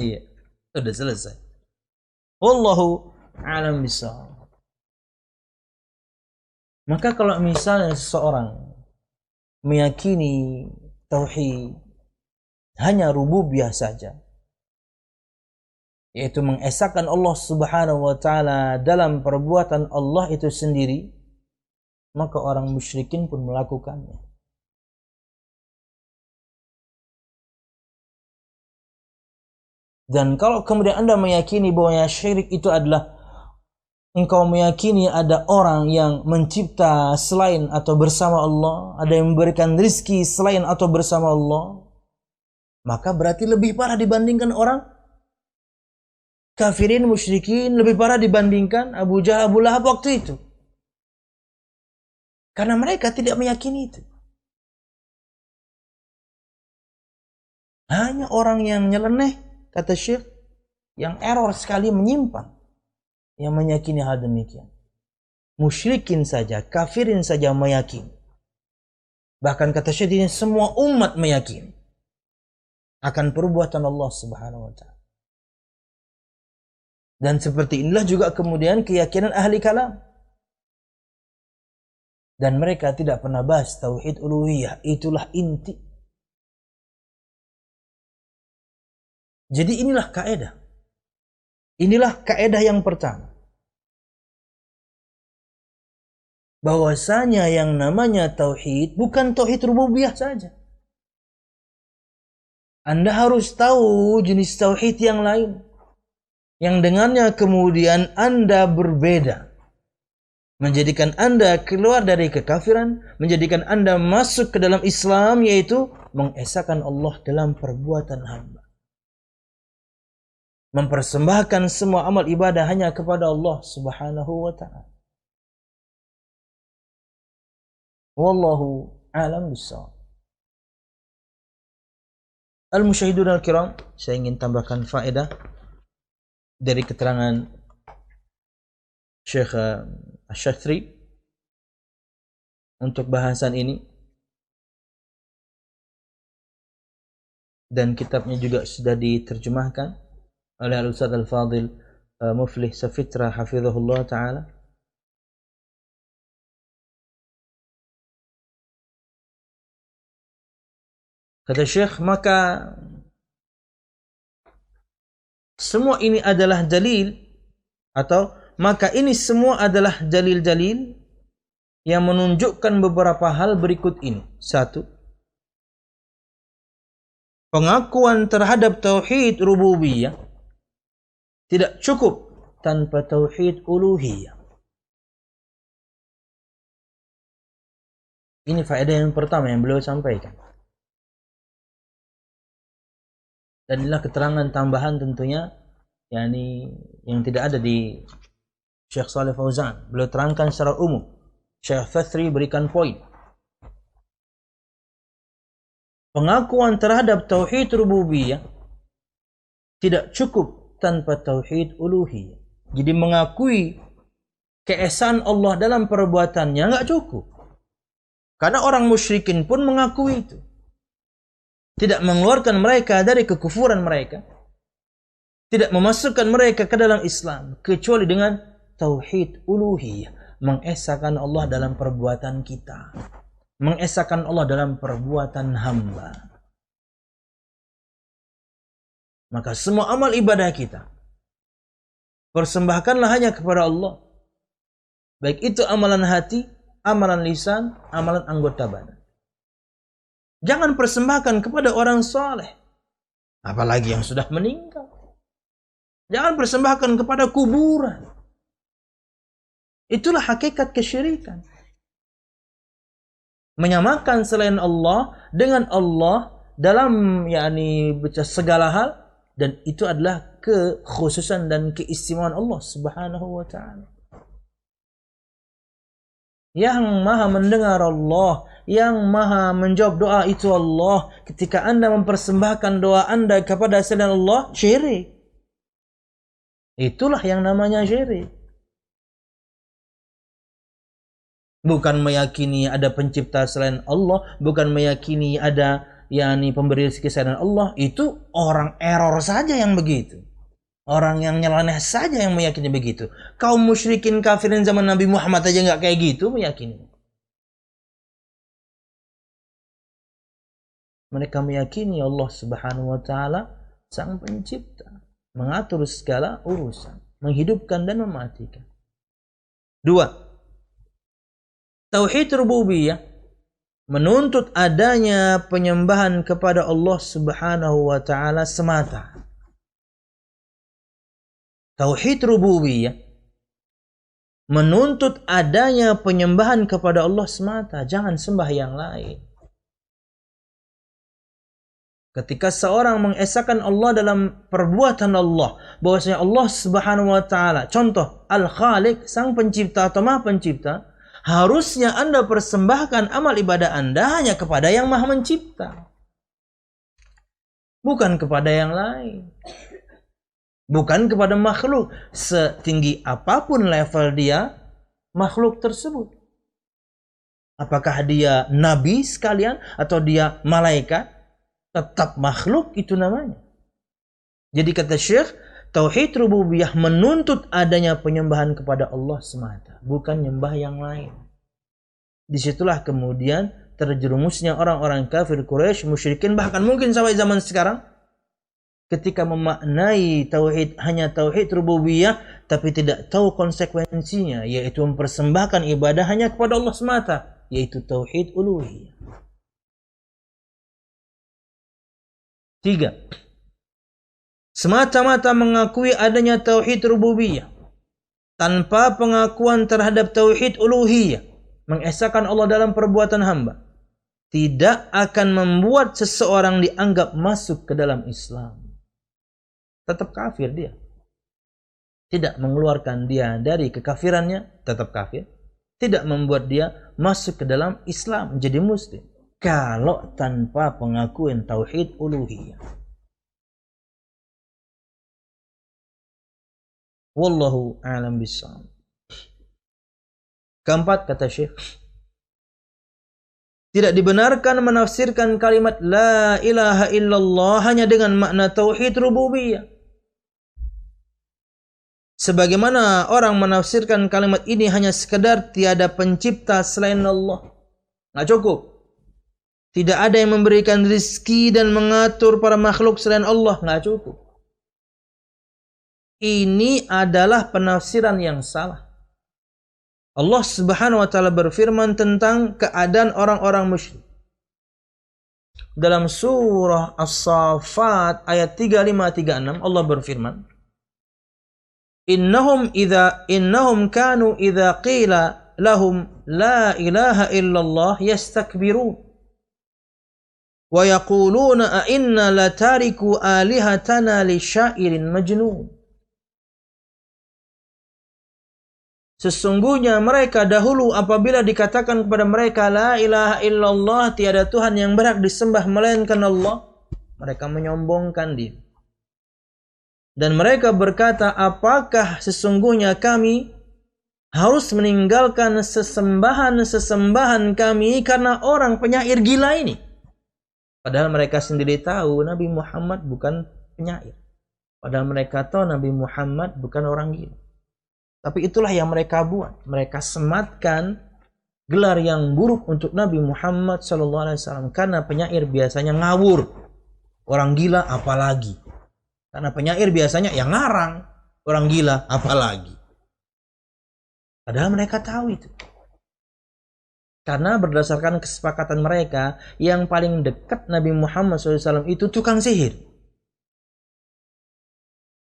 Speaker 1: Iya, sudah selesai. Wallahu a'lam bishawab. Maka kalau misalnya seseorang meyakini tauhid hanya rububiyah saja, yaitu mengesahkan Allah Subhanahu wa taala dalam perbuatan Allah itu sendiri, maka orang musyrikin pun melakukannya. Dan kalau kemudian Anda meyakini bahwa syirik itu adalah engkau meyakini ada orang yang mencipta selain atau bersama Allah, ada yang memberikan rizki selain atau bersama Allah, maka berarti lebih parah dibandingkan orang kafirin, musyrikin, lebih parah dibandingkan Abu Jahal, Abu Lahab waktu itu. Karena mereka tidak meyakini itu. Hanya orang yang nyeleneh, kata Syekh, yang error sekali menyimpang, yang meyakini hal demikian. Musyrikin saja, kafirin saja meyakini. Bahkan kata Syekh ini semua umat meyakini akan perbuatan Allah Subhanahu wa taala. Dan seperti inilah juga kemudian keyakinan ahli kalam. Dan mereka tidak pernah bahas tauhid uluhiyah, itulah inti. Jadi inilah kaidah. Inilah kaidah yang pertama. Bahwasanya yang namanya tauhid bukan tauhid rububiyah saja. Anda harus tahu jenis tauhid yang lain, yang dengannya kemudian Anda berbeda, menjadikan Anda keluar dari kekafiran, menjadikan Anda masuk ke dalam Islam, yaitu mengesahkan Allah dalam perbuatan hamba, mempersembahkan semua amal ibadah hanya kepada Allah Subhanahu wa ta'ala. Wallahu a'lam bishawab. Al-musyahidun al-kiram, saya ingin tambahkan faedah dari keterangan Syekh Asy-Syatri untuk bahasan ini, dan kitabnya juga sudah diterjemahkan oleh Al-Ustadz Al-Fadil Muflih Safitra hafizahullah ta'ala. Kata Syekh, maka semua ini adalah dalil, atau maka ini semua adalah dalil-dalil yang menunjukkan beberapa hal berikut ini. 1. Pengakuan terhadap tauhid rububiyah tidak cukup tanpa tauhid uluhiyah. Ini faedah yang pertama yang beliau sampaikan. Dan inilah keterangan tambahan tentunya, yakni yang tidak ada di Syekh Shalih Fauzan. Beliau terangkan secara umum. Syekh Fathri berikan poin. Pengakuan terhadap tauhid rububiyah tidak cukup tanpa tauhid uluhiyah. Jadi mengakui keesaan Allah dalam perbuatannya nggak cukup. Karena orang musyrikin pun mengakui itu. Tidak mengeluarkan mereka dari kekufuran mereka. Tidak memasukkan mereka ke dalam Islam. Kecuali dengan tauhid uluhiyah. Mengesahkan Allah dalam perbuatan kita. Mengesahkan Allah dalam perbuatan hamba. Maka semua amal ibadah kita, persembahkanlah hanya kepada Allah. Baik itu amalan hati, amalan lisan, amalan anggota badan. Jangan persembahkan kepada orang saleh, apalagi yang sudah meninggal. Jangan persembahkan kepada kuburan. Itulah hakikat kesyirikan. Menyamakan selain Allah dengan Allah dalam segala hal, dan itu adalah kekhususan dan keistimewaan Allah Subhanahu wa taala. Yang maha mendengar Allah, yang maha menjawab doa itu Allah. Ketika Anda mempersembahkan doa Anda kepada selain Allah, syirik. Itulah yang namanya syirik. Bukan meyakini ada pencipta selain Allah, bukan meyakini ada pemberi rezeki selain Allah. Itu orang error saja yang begitu. Orang yang nyeleneh saja yang meyakini begitu. Kaum musyrikin kafirin zaman Nabi Muhammad aja nggak kayak gitu meyakini. Mereka meyakini Allah Subhanahu wa taala sang pencipta, mengatur segala urusan, menghidupkan dan mematikan. 2. Tauhid rububiyah menuntut adanya penyembahan kepada Allah Subhanahu wa taala semata. Tauhid rububiyah menuntut adanya penyembahan kepada Allah semata, jangan sembah yang lain. Ketika seorang mengesahkan Allah dalam perbuatan Allah, bahwasanya Allah Subhanahu wa taala, contoh Al-Khaliq, sang pencipta atau Maha Pencipta, harusnya Anda persembahkan amal ibadah Anda hanya kepada yang Maha Mencipta, bukan kepada yang lain. Bukan kepada makhluk, setinggi apapun level dia, makhluk tersebut. Apakah dia nabi sekalian atau dia malaikat, tetap makhluk itu namanya. Jadi kata Syekh, tauhid rububiyah menuntut adanya penyembahan kepada Allah semata, bukan nyembah yang lain. Disitulah kemudian terjerumusnya orang-orang kafir Quraisy, musyrikin, bahkan mungkin sampai zaman sekarang, ketika memaknai tauhid hanya tauhid rububiyah tapi tidak tahu konsekuensinya, yaitu mempersembahkan ibadah hanya kepada Allah semata, yaitu tauhid uluhiyah. 3. Semata-mata mengakui adanya tauhid rububiyah tanpa pengakuan terhadap tauhid uluhiyah, mengesahkan Allah dalam perbuatan hamba, tidak akan membuat seseorang dianggap masuk ke dalam Islam. Tetap kafir dia. Tidak mengeluarkan dia dari kekafirannya, tetap kafir. Tidak membuat dia masuk ke dalam Islam, menjadi muslim, kalau tanpa pengakuan tauhid uluhiyah. Wallahu a'lam bishawab. Keempat, kata Syekh, tidak dibenarkan menafsirkan kalimat la ilaha illallah hanya dengan makna tauhid rububiyah. Sebagaimana orang menafsirkan kalimat ini hanya sekedar tiada pencipta selain Allah. Nggak cukup. Tidak ada yang memberikan rizki dan mengatur para makhluk selain Allah. Nggak cukup. Ini adalah penafsiran yang salah. Allah Subhanahu wa taala berfirman tentang keadaan orang-orang musyrik. Dalam surah As-Saffat ayat 35-36 Allah berfirman, Innahum kanu idza qila lahum la ilaha illallah yastakbirun wa yaquluna a inna latariku alihatana li syairin majnun. Sesungguhnya mereka dahulu apabila dikatakan kepada mereka la ilaha illallah, tiada Tuhan yang berhak disembah melainkan Allah, mereka menyombongkan diri. Dan mereka berkata, apakah sesungguhnya kami harus meninggalkan sesembahan-sesembahan kami karena orang penyair gila ini? Padahal mereka sendiri tahu Nabi Muhammad bukan penyair. Padahal mereka tahu Nabi Muhammad bukan orang gila. Tapi itulah yang mereka buat. Mereka sematkan gelar yang buruk untuk Nabi Muhammad SAW. Karena penyair biasanya ngawur. Orang gila apalagi. Karena penyair biasanya yang ngarang. Orang gila apalagi. Padahal mereka tahu itu. Karena berdasarkan kesepakatan mereka, yang paling dekat Nabi Muhammad SAW itu tukang sihir.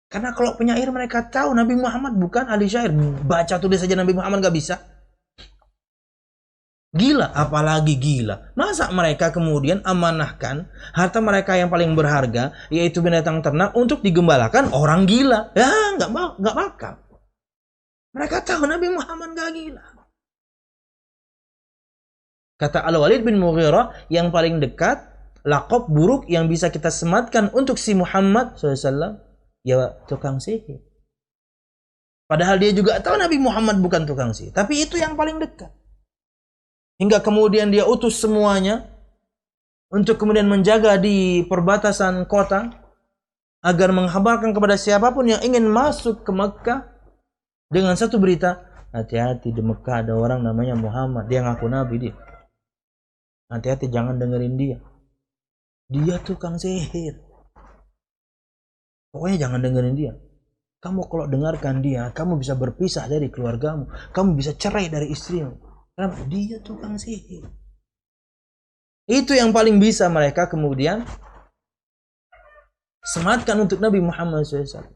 Speaker 1: Karena kalau penyair mereka tahu Nabi Muhammad bukan ahli syair. Baca tulis saja Nabi Muhammad gak bisa. Gila, apalagi gila. Masa mereka kemudian amanahkan harta mereka yang paling berharga, yaitu binatang ternak, untuk digembalakan orang gila? Ya, gak bakal. Mereka tahu Nabi Muhammad gak gila. Kata Al-Walid bin Mughirah, yang paling dekat, laqab buruk yang bisa kita sematkan untuk si Muhammad SAW, ya tukang sihir. Padahal dia juga tahu Nabi Muhammad bukan tukang sihir. Tapi itu yang paling dekat. Hingga kemudian dia utus semuanya untuk kemudian menjaga di perbatasan kota agar menghabarkan kepada siapapun yang ingin masuk ke Mekah dengan satu berita, hati-hati di Mekah ada orang namanya Muhammad, dia ngaku nabi dia. Hati-hati jangan dengerin dia. Dia tukang sihir. Pokoknya jangan dengerin dia. Kamu kalau dengarkan dia, kamu bisa berpisah dari keluargamu, kamu bisa cerai dari istrimu. Karena dia tukang sihir. Itu yang paling bisa mereka kemudian sematkan untuk Nabi Muhammad SAW.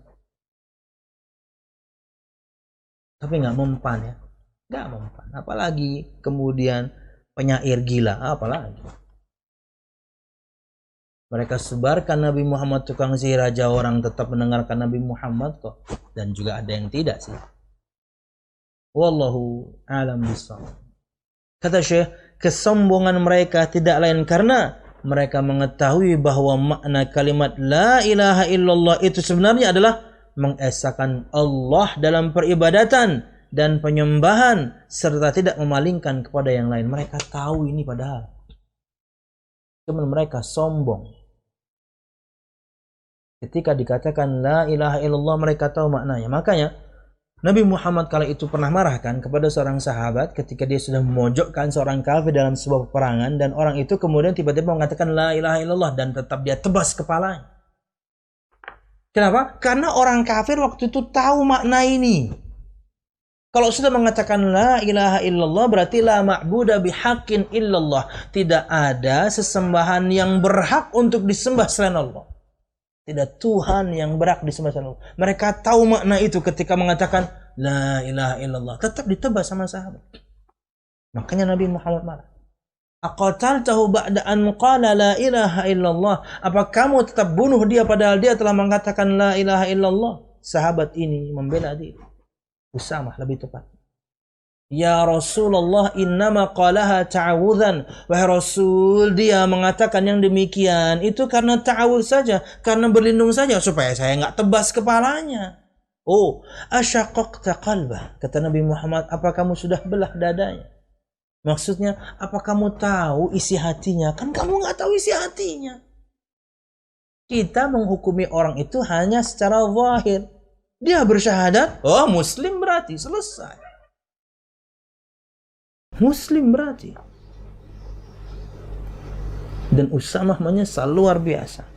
Speaker 1: Tapi nggak mempan ya, nggak mempan. Apalagi kemudian penyair gila, apalagi. Mereka sebarkan Nabi Muhammad tukang sihir aja, orang tetap mendengarkan Nabi Muhammad kok. Dan juga ada yang tidak sih. Wallahu a'lam bishawab. Kata Syekh, kesombongan mereka tidak lain karena mereka mengetahui bahwa makna kalimat la ilaha illallah itu sebenarnya adalah mengesahkan Allah dalam peribadatan dan penyembahan serta tidak memalingkan kepada yang lain. Mereka tahu ini padahal. Cuman mereka sombong. Ketika dikatakan la ilaha illallah mereka tahu maknanya. Makanya Nabi Muhammad kala itu pernah marahkan kepada seorang sahabat ketika dia sudah memojokkan seorang kafir dalam sebuah peperangan, dan orang itu kemudian tiba-tiba mengatakan la ilaha illallah dan tetap dia tebas kepalanya. Kenapa? Karena orang kafir waktu itu tahu makna ini. Kalau sudah mengatakan la ilaha illallah berarti la ma'buda bihaqqin illallah. Tidak ada sesembahan yang berhak untuk disembah selain Allah. Tidak Tuhan yang berhak disembah selain Allah. Mereka tahu makna itu ketika mengatakan la ilaha illallah. Tetap ditebas sama sahabat. Makanya Nabi Muhammad marah. Aqataltahu ba'da an qala la ilaha illallah. Apa kamu tetap bunuh dia padahal dia telah mengatakan la ilaha illallah? Sahabat ini membela diri. Usamah lebih tepat. Ya Rasulullah innama qalaha ta'awudhan. Wahai Rasul, dia mengatakan yang demikian itu karena ta'awudz saja, karena berlindung saja supaya saya enggak tebas kepalanya. Oh, asyaqaqta qalbah. Kata Nabi Muhammad, apa kamu sudah belah dadanya? Maksudnya, apa kamu tahu isi hatinya? Kan kamu nggak tahu isi hatinya. Kita menghukumi orang itu hanya secara zahir. Dia bersyahadat, oh muslim berarti, selesai. Muslim berarti. Dan Usamah menyesal luar biasa.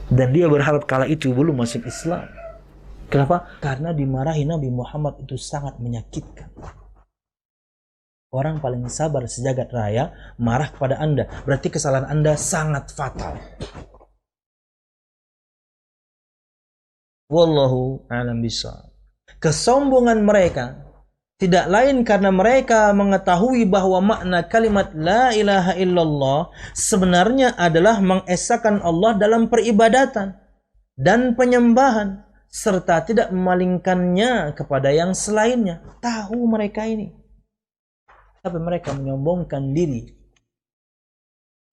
Speaker 1: Dan dia berharap kala itu belum masuk Islam. Kenapa? Karena dimarahi Nabi Muhammad itu sangat menyakitkan. Orang paling sabar sejagat raya marah kepada Anda, berarti kesalahan Anda sangat fatal. Wallahu a'lam bishawab. Kesombongan mereka tidak lain karena mereka mengetahui bahwa makna kalimat la ilaha illallah sebenarnya adalah mengesahkan Allah dalam peribadatan dan penyembahan, serta tidak memalingkannya kepada yang selainnya. Tahu mereka ini, tapi mereka menyombongkan diri.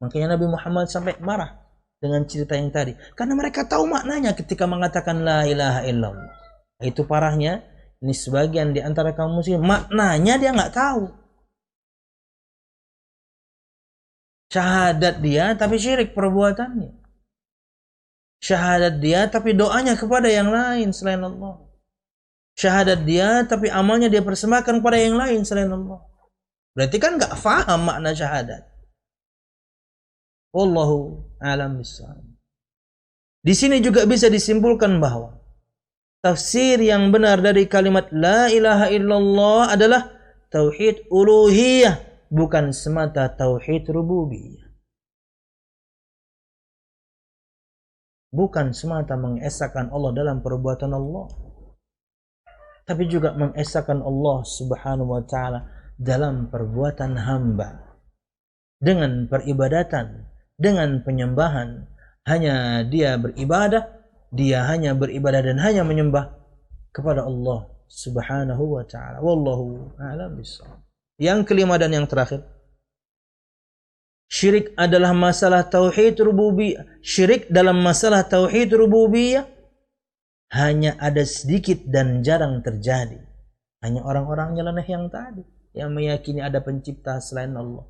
Speaker 1: Makanya Nabi Muhammad sampai marah dengan cerita yang tadi, karena mereka tahu maknanya ketika mengatakan la ilaha illallah. Itu parahnya, ini sebagian di antara kaum muslim maknanya dia nggak tahu. Syahadat dia tapi syirik perbuatannya. Syahadat dia tapi doanya kepada yang lain selain Allah. Syahadat dia tapi amalnya dia persembahkan kepada yang lain selain Allah. Berarti kan nggak faham makna syahadat. Wallahu a'lam bishawab. Di sini juga bisa disimpulkan bahwa tafsir yang benar dari kalimat la ilaha illallah adalah tauhid uluhiyah, bukan semata tauhid rububiyah. Bukan semata mengesahkan Allah dalam perbuatan Allah, tapi juga mengesahkan Allah subhanahu wa ta'ala dalam perbuatan hamba. Dengan peribadatan, dengan penyembahan, hanya dia beribadah, dia hanya beribadah dan hanya menyembah kepada Allah subhanahu wa ta'ala. Wallahu a'lam bishawab. Yang kelima dan yang terakhir, syirik adalah masalah tauhid rububiyah. Syirik dalam masalah tauhid rububiyah hanya ada sedikit dan jarang terjadi. Hanya orang-orang nyeleneh yang tadi, yang meyakini ada pencipta selain Allah.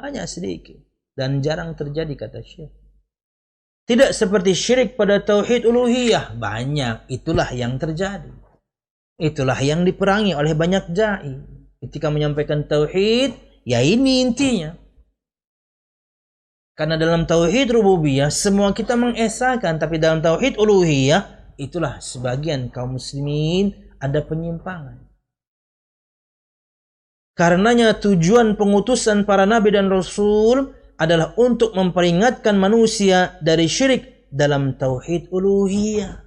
Speaker 1: Hanya sedikit dan jarang terjadi, kata Syekh. Tidak seperti syirik pada tauhid uluhiyah, banyak. Itulah yang terjadi. Itulah yang diperangi oleh banyak dai. Ketika menyampaikan tauhid, ya ini intinya. Karena dalam tauhid rububiyah semua kita mengesahkan, tapi dalam tauhid uluhiyah itulah sebagian kaum muslimin ada penyimpangan. Karenanya tujuan pengutusan para nabi dan rasul adalah untuk memperingatkan manusia dari syirik dalam tauhid uluhiyah.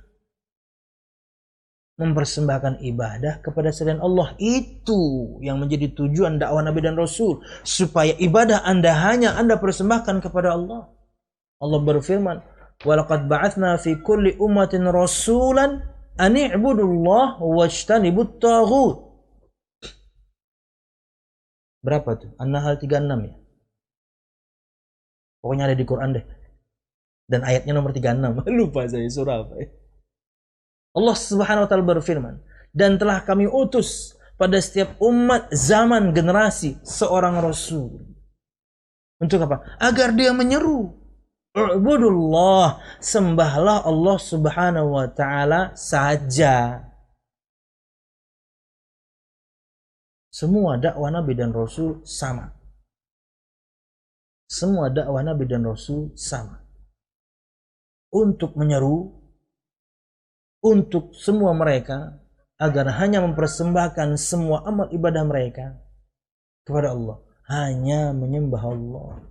Speaker 1: Mempersembahkan ibadah kepada selain Allah, itu yang menjadi tujuan dakwah Nabi dan Rasul, supaya ibadah Anda hanya Anda persembahkan kepada Allah. Allah berfirman, "Walaqad ba'atsna fi kulli ummatin rasulan an i'budullaha wajtanibut taghut." Berapa tuh? An-Nahl 36 ya? Pokoknya ada di Quran deh. Dan ayatnya nomor 36. Lupa saya surah apa ya. Allah subhanahu wa ta'ala berfirman, dan telah kami utus pada setiap umat zaman generasi seorang rasul. Untuk apa? Agar dia menyeru, "Ubudullah," sembahlah Allah subhanahu wa ta'ala saja. Semua dakwah Nabi dan Rasul sama. Semua dakwah Nabi dan Rasul sama. Untuk menyeru, untuk semua mereka, agar hanya mempersembahkan semua amal ibadah mereka kepada Allah. Hanya menyembah Allah.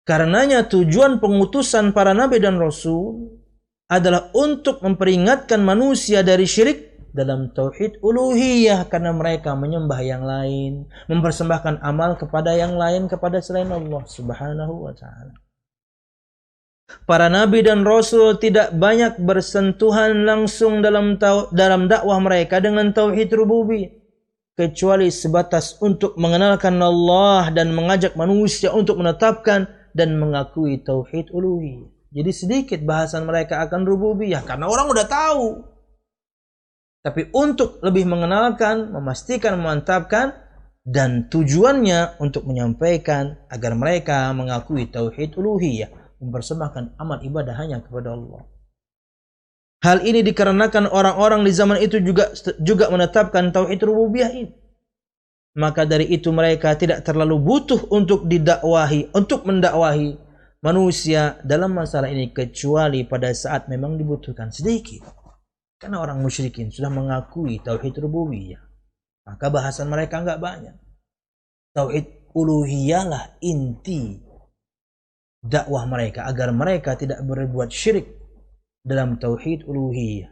Speaker 1: Karenanya tujuan pengutusan para Nabi dan Rasul adalah untuk memperingatkan manusia dari syirik dalam tauhid uluhiyah, karena mereka menyembah yang lain, mempersembahkan amal kepada yang lain, kepada selain Allah subhanahu wa ta'ala. Para nabi dan rasul tidak banyak bersentuhan langsung dalam dakwah mereka dengan tauhid rububiyah, kecuali sebatas untuk mengenalkan Allah dan mengajak manusia untuk menetapkan dan mengakui tauhid uluhiyah. Jadi sedikit bahasan mereka akan rububiyah karena orang udah tahu. Tapi untuk lebih mengenalkan, memastikan, memantapkan, dan tujuannya untuk menyampaikan agar mereka mengakui tauhid uluhiyah, mempersembahkan amal ibadah hanya kepada Allah. Hal ini dikarenakan orang-orang di zaman itu juga menetapkan tauhid rububiyah ini. Maka dari itu mereka tidak terlalu butuh untuk mendakwahi manusia dalam masalah ini kecuali pada saat memang dibutuhkan sedikit. Karena orang musyrikin sudah mengakui tauhid rububiyah, maka bahasan mereka enggak banyak. Tauhid uluhiyah lah inti dakwah mereka agar mereka tidak berbuat syirik dalam tauhid uluhiyah,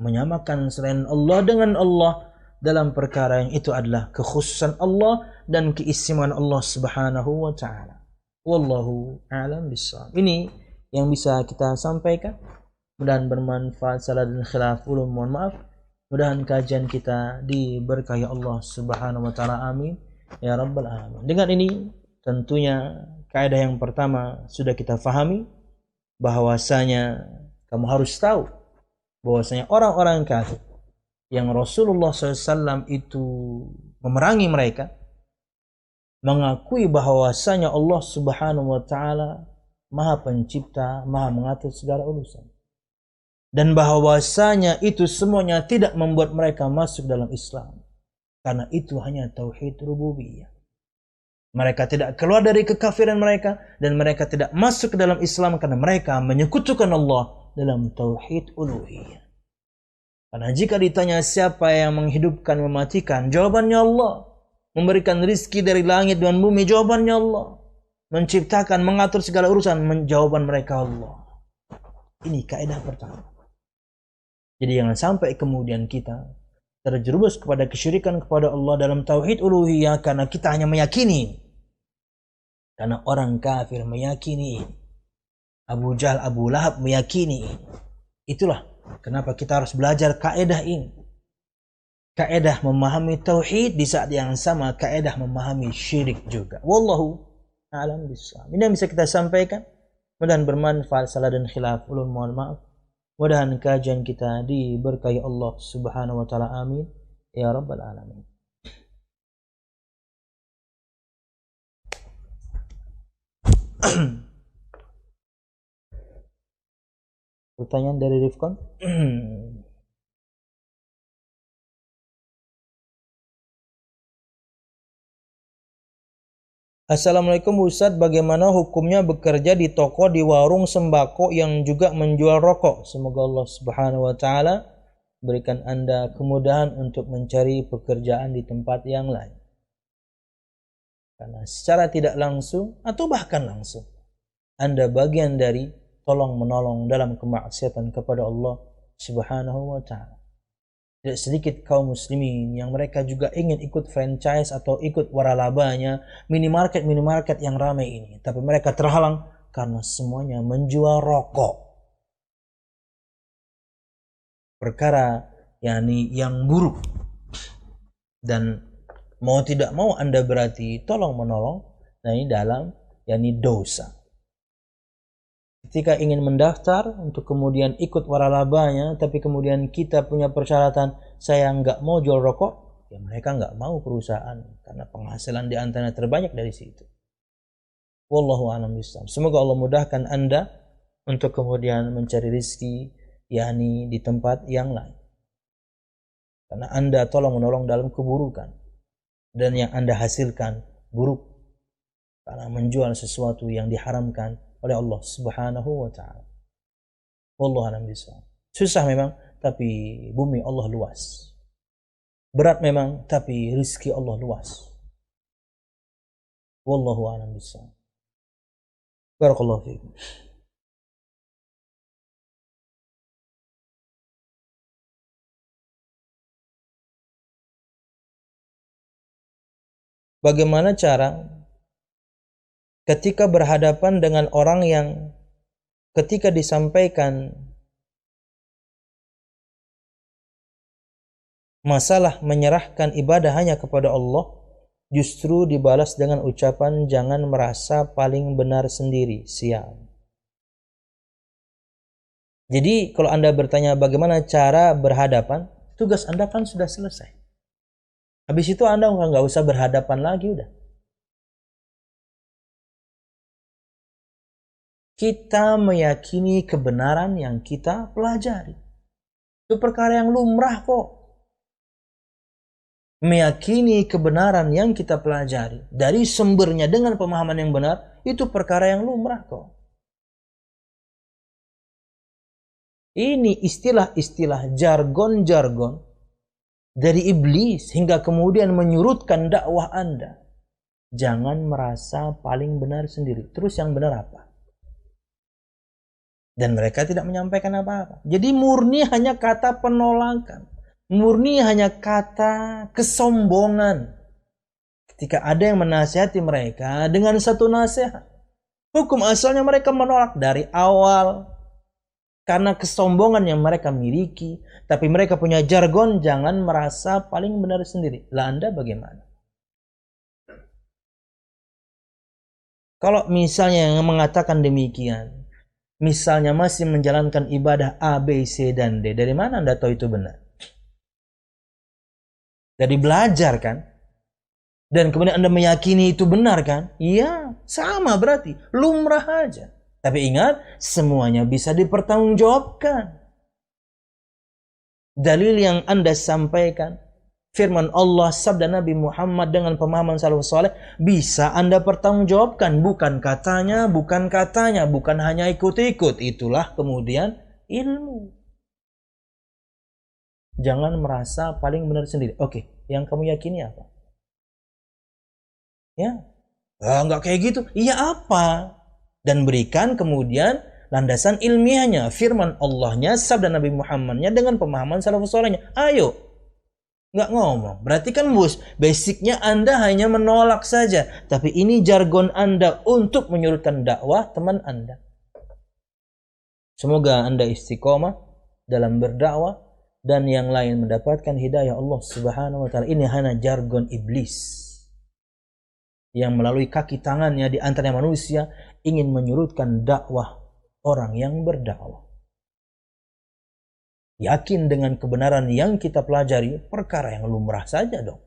Speaker 1: menyamakan selain Allah dengan Allah dalam perkara yang itu adalah kekhususan Allah dan keistimewaan Allah Subhanahu wa taala. Wallahu a'lam bishawab. Ini yang bisa kita sampaikan. Mudah-mudahan bermanfaat. Salah dan khilaf ulum, mohon maaf. Mudah-mudahan kajian kita diberkahi Allah Subhanahu wa taala. Amin ya rabbal alamin. Dengan ini tentunya kaidah yang pertama sudah kita fahami, bahwasanya kamu harus tahu bahwasanya orang-orang kafir yang Rasulullah SAW itu memerangi mereka, mengakui bahwasanya Allah Subhanahu wa taala Maha Pencipta, Maha mengatur segala urusan, dan bahwasanya itu semuanya tidak membuat mereka masuk dalam Islam, karena itu hanya tauhid rububiyah. Mereka tidak keluar dari kekafiran mereka dan mereka tidak masuk ke dalam Islam karena mereka menyekutukan Allah dalam tauhid uluhiyah. Karena jika ditanya siapa yang menghidupkan, mematikan, jawabannya Allah. Memberikan rizki dari langit dan bumi, jawabannya Allah. Menciptakan, mengatur segala urusan, jawaban mereka Allah. Ini kaidah pertama. Jadi jangan sampai kemudian kita terjerumus kepada kesyirikan kepada Allah dalam tauhid uluhiyah karena kita hanya meyakini. Karena orang kafir meyakini. Abu Jahal, Abu Lahab meyakini. Itulah kenapa kita harus belajar kaidah ini. Kaidah memahami tauhid di saat yang sama kaidah memahami syirik juga. Wallahu a'lam bishawab. Ini yang bisa kita sampaikan. Mudah-mudahan bermanfaat. Salah dan khilaf ulun, mohon maaf. Mudah-mudahan kajian kita diberkahi Allah Subhanahu wa taala. Amin ya rabbal alamin. Pertanyaan dari Rifkon. Assalamualaikum Ustadz, bagaimana hukumnya bekerja di toko, di warung sembako yang juga menjual rokok? Semoga Allah Subhanahu wa taala berikan Anda kemudahan untuk mencari pekerjaan di tempat yang lain. Karena secara tidak langsung atau bahkan langsung Anda bagian dari tolong menolong dalam kemaksiatan kepada Allah Subhanahu wa taala. Tidak sedikit kaum muslimin yang mereka juga ingin ikut franchise atau ikut waralabanya minimarket yang ramai ini, tapi mereka terhalang karena semuanya menjual rokok. Perkara yang buruk. Dan mau tidak mau Anda berarti tolong menolong, nah ini dalam dosa. Ketika ingin mendaftar untuk kemudian ikut waralabanya, tapi kemudian kita punya persyaratan, saya nggak mau jual rokok, ya mereka nggak mau perusahaan karena penghasilan di antara terbanyak dari situ. Wallahu a'lam bishawab. Semoga Allah mudahkan Anda untuk kemudian mencari rezeki di tempat yang lain. Karena Anda tolong menolong dalam keburukan dan yang Anda hasilkan buruk karena menjual sesuatu yang diharamkan oleh Allah Subhanahu wa taala. Wallahu a'lam bishawab. Susah memang, tapi bumi Allah luas. Berat memang, tapi rezeki Allah luas. Wallahu a'lam bishawab. Barakallahu fiikum. Bagaimana cara ketika berhadapan dengan orang yang ketika disampaikan masalah menyerahkan ibadah hanya kepada Allah, justru dibalas dengan ucapan jangan merasa paling benar sendiri, sial. Jadi kalau Anda bertanya bagaimana cara berhadapan, tugas Anda kan sudah selesai. Habis itu Anda nggak usah berhadapan lagi udah. Kita meyakini kebenaran yang kita pelajari. Itu perkara yang lumrah kok. Meyakini kebenaran yang kita pelajari dari sumbernya dengan pemahaman yang benar, itu perkara yang lumrah kok. Ini istilah-istilah jargon-jargon dari iblis hingga kemudian menyurutkan dakwah Anda. Jangan merasa paling benar sendiri. Terus yang benar apa? Dan mereka tidak menyampaikan apa-apa. Jadi murni hanya kata penolakan. Murni hanya kata kesombongan. Ketika ada yang menasihati mereka dengan satu nasihat, hukum asalnya mereka menolak dari awal. Karena kesombongan yang mereka miliki. Tapi mereka punya jargon, jangan merasa paling benar sendiri. Lah Anda bagaimana? Kalau misalnya yang mengatakan demikian, misalnya masih menjalankan ibadah A, B, C, dan D. Dari mana Anda tahu itu benar? Dari belajar kan? Dan kemudian Anda meyakini itu benar kan? Iya, sama berarti. Lumrah aja. Tapi ingat, semuanya bisa dipertanggungjawabkan. Dalil yang Anda sampaikan, firman Allah, sabda Nabi Muhammad dengan pemahaman salafus saleh, bisa Anda pertanggungjawabkan. Bukan katanya, bukan hanya ikut-ikut. Itulah kemudian ilmu. Jangan merasa paling benar sendiri. Oke, yang kamu yakini apa? Ya, nggak kayak gitu. Iya apa? Dan berikan kemudian landasan ilmiahnya, firman Allahnya, sabda Nabi Muhammadnya dengan pemahaman salafus salehnya. Ayo. Nggak ngomong. Berarti kan basicnya Anda hanya menolak saja. Tapi ini jargon Anda untuk menyurutkan dakwah teman Anda. Semoga Anda istiqomah dalam berdakwah dan yang lain mendapatkan hidayah Allah Subhanahu wa taala. Ini hanya jargon iblis yang melalui kaki tangannya di antara manusia ingin menyurutkan dakwah orang yang berdakwah. Yakin dengan kebenaran yang kita pelajari, perkara yang lumrah saja dong.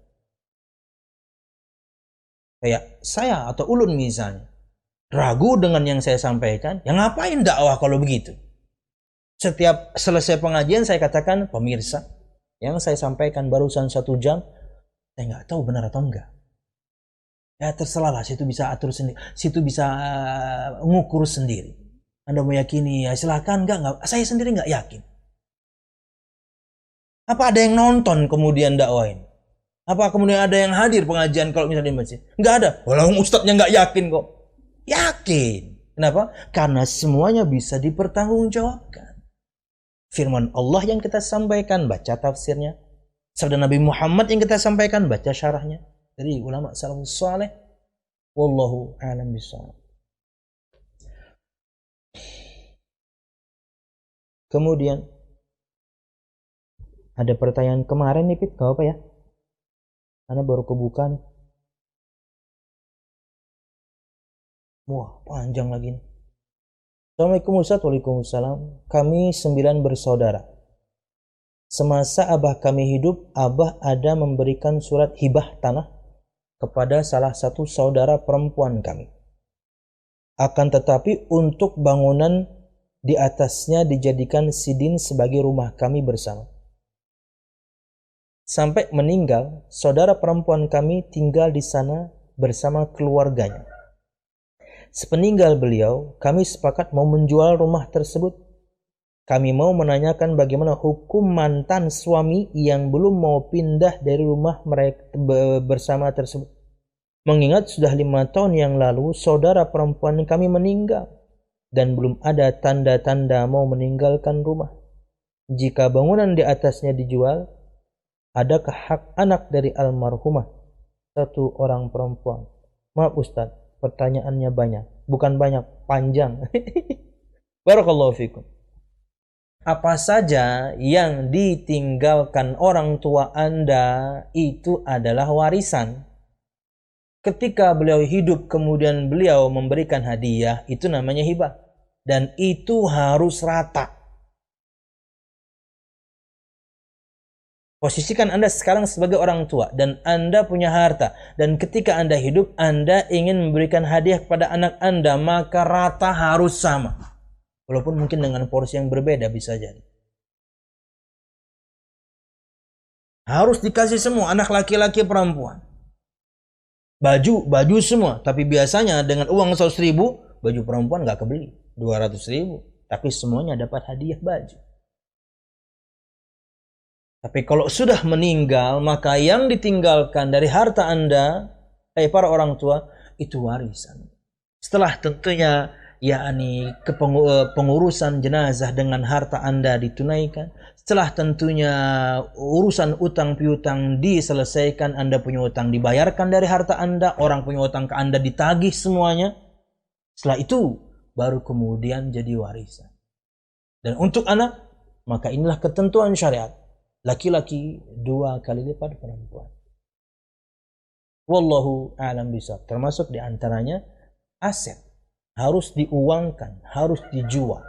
Speaker 1: Kayak saya atau ulun misalnya, ragu dengan yang saya sampaikan, ya ngapain dakwah kalau begitu? Setiap selesai pengajian saya katakan, pemirsa, yang saya sampaikan barusan 1 jam, saya nggak tahu benar atau enggak. Ya terserah lah, situ bisa atur sendiri, situ bisa ngukur sendiri. Anda meyakini, ya silakan, enggak, saya sendiri nggak yakin. Apa ada yang nonton kemudian dakwain? Apa kemudian ada yang hadir pengajian kalau misalnya di masjid? Nggak ada. Walau ustadznya nggak yakin kok. Yakin. Kenapa? Karena semuanya bisa dipertanggungjawabkan. Firman Allah yang kita sampaikan, baca tafsirnya. Sabda Nabi Muhammad yang kita sampaikan, baca syarahnya. Dari ulama salafus saleh. Wallahu a'lam bishawab. Kemudian ada pertanyaan kemarin nih, Pit, gak apa ya? Karena baru kebuka nih. Wah, panjang lagi nih. Assalamualaikum Ustaz. Waalaikumsalam. Kami 9 bersaudara. Semasa abah kami hidup, abah ada memberikan surat hibah tanah kepada salah satu saudara perempuan kami. Akan tetapi untuk bangunan di atasnya dijadikan sidin sebagai rumah kami bersama. Sampai meninggal, saudara perempuan kami tinggal di sana bersama keluarganya. Sepeninggal beliau, kami sepakat mau menjual rumah tersebut. Kami mau menanyakan bagaimana hukum mantan suami yang belum mau pindah dari rumah mereka bersama tersebut. Mengingat sudah 5 tahun yang lalu, saudara perempuan kami meninggal dan belum ada tanda-tanda mau meninggalkan rumah. Jika bangunan di atasnya dijual, adakah hak anak dari almarhumah 1 orang perempuan? Maaf Ustaz, pertanyaannya banyak. Bukan banyak, panjang. Barakallahu fikum. Apa saja yang ditinggalkan orang tua Anda itu adalah warisan. Ketika beliau hidup kemudian beliau memberikan hadiah, itu namanya hibah. Dan itu harus rata. Posisikan Anda sekarang sebagai orang tua dan Anda punya harta, dan ketika Anda hidup Anda ingin memberikan hadiah kepada anak Anda, maka rata harus sama. Walaupun mungkin dengan porsi yang berbeda bisa jadi. Harus dikasih semua, anak laki-laki perempuan. Baju semua, tapi biasanya dengan uang 100.000 baju perempuan nggak kebeli, 200.000, tapi semuanya dapat hadiah baju. Tapi kalau sudah meninggal, maka yang ditinggalkan dari harta Anda, para orang tua, itu warisan. Setelah tentunya pengurusan jenazah dengan harta Anda ditunaikan, setelah tentunya urusan utang piutang diselesaikan, Anda punya utang dibayarkan dari harta Anda, orang punya utang ke Anda ditagih semuanya. Setelah itu baru kemudian jadi warisan. Dan untuk anak, maka inilah ketentuan syariat. Laki-laki 2 kali lipat perempuan. Wallahu a'lam bishawab. Termasuk diantaranya aset. Harus diuangkan, harus dijual.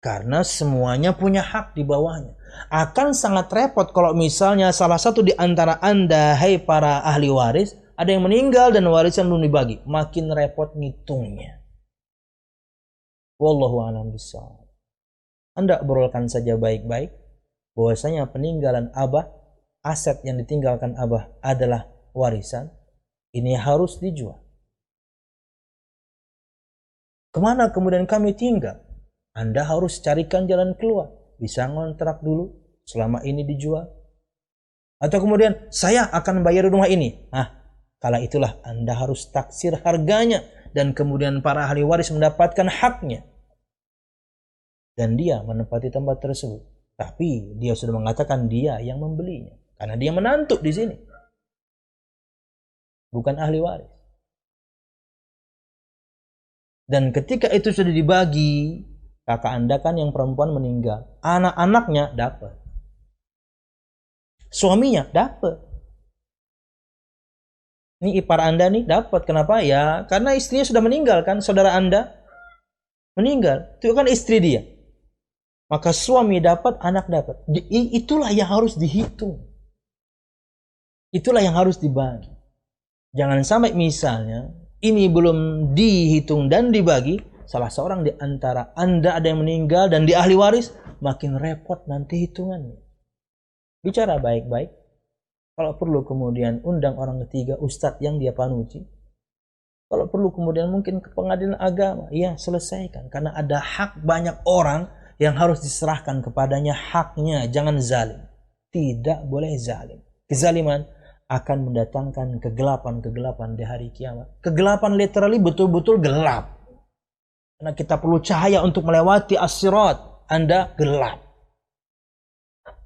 Speaker 1: Karena semuanya punya hak di bawahnya. Akan sangat repot kalau misalnya salah satu di antara Anda, hai para ahli waris, ada yang meninggal dan warisan belum dibagi. Makin repot ngitungnya. Wallahu a'lam bishawab. Anda obrolkan saja baik-baik bahwasanya peninggalan abah, aset yang ditinggalkan abah adalah warisan. Ini harus dijual. Kemana kemudian kami tinggal? Anda harus carikan jalan keluar. Bisa ngontrak dulu, selama ini dijual. Atau kemudian, saya akan bayar rumah ini. Kala itulah Anda harus taksir harganya. Dan kemudian para ahli waris mendapatkan haknya. Dan dia menempati tempat tersebut. Tapi dia sudah mengatakan dia yang membelinya. Karena dia menantu di sini. Bukan ahli waris. Dan ketika itu sudah dibagi, kakak Anda kan yang perempuan meninggal. Anak-anaknya dapat. Suaminya dapat. Ini ipar Anda nih dapat. Kenapa? Ya, karena istrinya sudah meninggal kan. Saudara Anda meninggal. Itu kan istri dia. Maka suami dapat, anak dapat. Itulah yang harus dihitung. Itulah yang harus dibagi. Jangan sampai misalnya ini belum dihitung dan dibagi, salah seorang di antara Anda ada yang meninggal dan di ahli waris, makin repot nanti hitungannya. Bicara baik-baik. Kalau perlu kemudian undang orang ketiga, ustadz yang dia panuti. Kalau perlu kemudian mungkin ke pengadilan agama, ya selesaikan. Karena ada hak banyak orang yang harus diserahkan kepadanya haknya. Jangan zalim. Tidak boleh zalim. Kezaliman akan mendatangkan kegelapan-kegelapan di hari kiamat. Kegelapan literally betul-betul gelap. Karena kita perlu cahaya untuk melewati as-sirat. Anda gelap.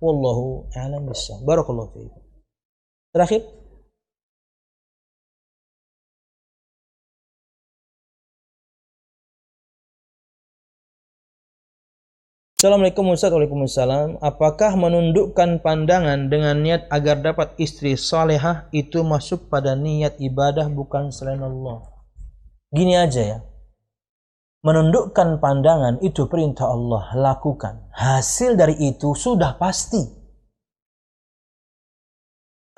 Speaker 1: Wallahu a'lam bishawab. Barakallahu fiikum. Terakhir. Assalamualaikum Ustaz. Waalaikumsalam. Apakah menundukkan pandangan dengan niat agar dapat istri salehah itu masuk pada niat ibadah bukan selain Allah? Gini aja ya. Menundukkan pandangan itu perintah Allah, lakukan. Hasil dari itu sudah pasti.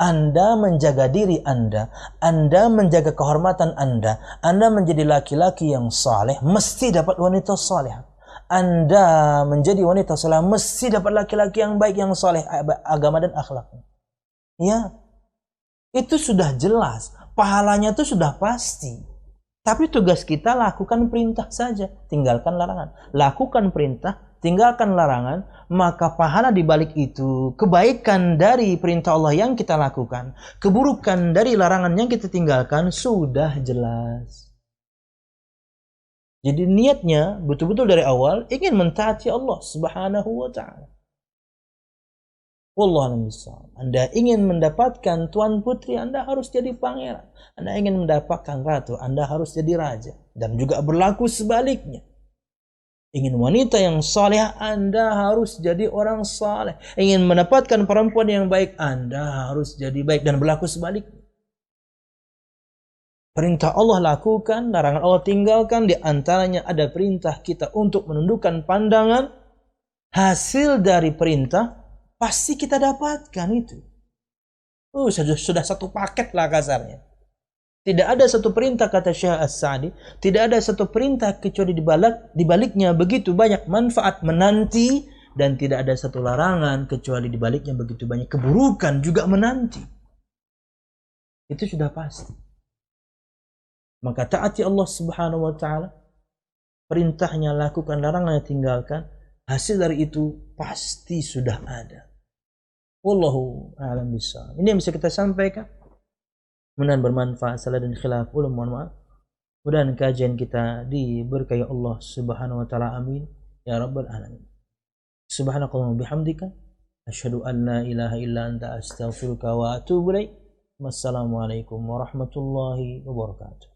Speaker 1: Anda menjaga diri Anda menjaga kehormatan Anda menjadi laki-laki yang saleh, mesti dapat wanita salehah. Anda menjadi wanita saleh mesti dapat laki-laki yang baik, yang saleh agama dan akhlaknya. Ya, itu sudah jelas. Pahalanya itu sudah pasti. Tapi tugas kita lakukan perintah saja, tinggalkan larangan. Lakukan perintah, tinggalkan larangan, maka pahala di balik itu, kebaikan dari perintah Allah yang kita lakukan, keburukan dari larangan yang kita tinggalkan sudah jelas. Jadi niatnya betul-betul dari awal ingin mentaati Allah Subhanahu wa ta'ala. Wallahu a'lam bishawab. Anda ingin mendapatkan tuan putri, Anda harus jadi pangeran. Anda ingin mendapatkan ratu, Anda harus jadi raja. Dan juga berlaku sebaliknya. Ingin wanita yang saleh, Anda harus jadi orang saleh. Ingin mendapatkan perempuan yang baik, Anda harus jadi baik. Dan berlaku sebaliknya. Perintah Allah lakukan, larangan Allah tinggalkan. Di antaranya ada perintah kita untuk menundukkan pandangan. Hasil dari perintah pasti kita dapatkan itu. Oh, sudah satu paket lah kasarnya. Tidak ada satu perintah, kata Syekh As-Sa'di, tidak ada satu perintah kecuali di baliknya begitu banyak manfaat menanti, dan tidak ada satu larangan kecuali di baliknya begitu banyak keburukan juga menanti. Itu sudah pasti. Maka taati Allah Subhanahu wa taala, perintahnya lakukan, larangannya tinggalkan, hasil dari itu pasti sudah ada. Wallahu a'lam bishawab. Ini yang bisa kita sampaikan. Mudah-mudahan bermanfaat. Salah dan khilaf, mohon maaf. Mudah-mudahan kajian kita diberkahi Allah Subhanahu wa taala. Amin ya rabbal alamin. Subhanakallahumma bihamdika asyhadu an la ilaha illa anta astaghfiruka wa atubu ilaik. Wassalamualaikum warahmatullahi wabarakatuh.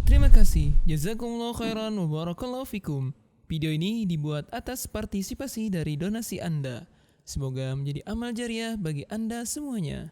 Speaker 2: Terima kasih. Jazakumullah khairan wa barakallahu fikum. Video ini dibuat atas partisipasi dari donasi Anda. Semoga menjadi amal jariah bagi Anda semuanya.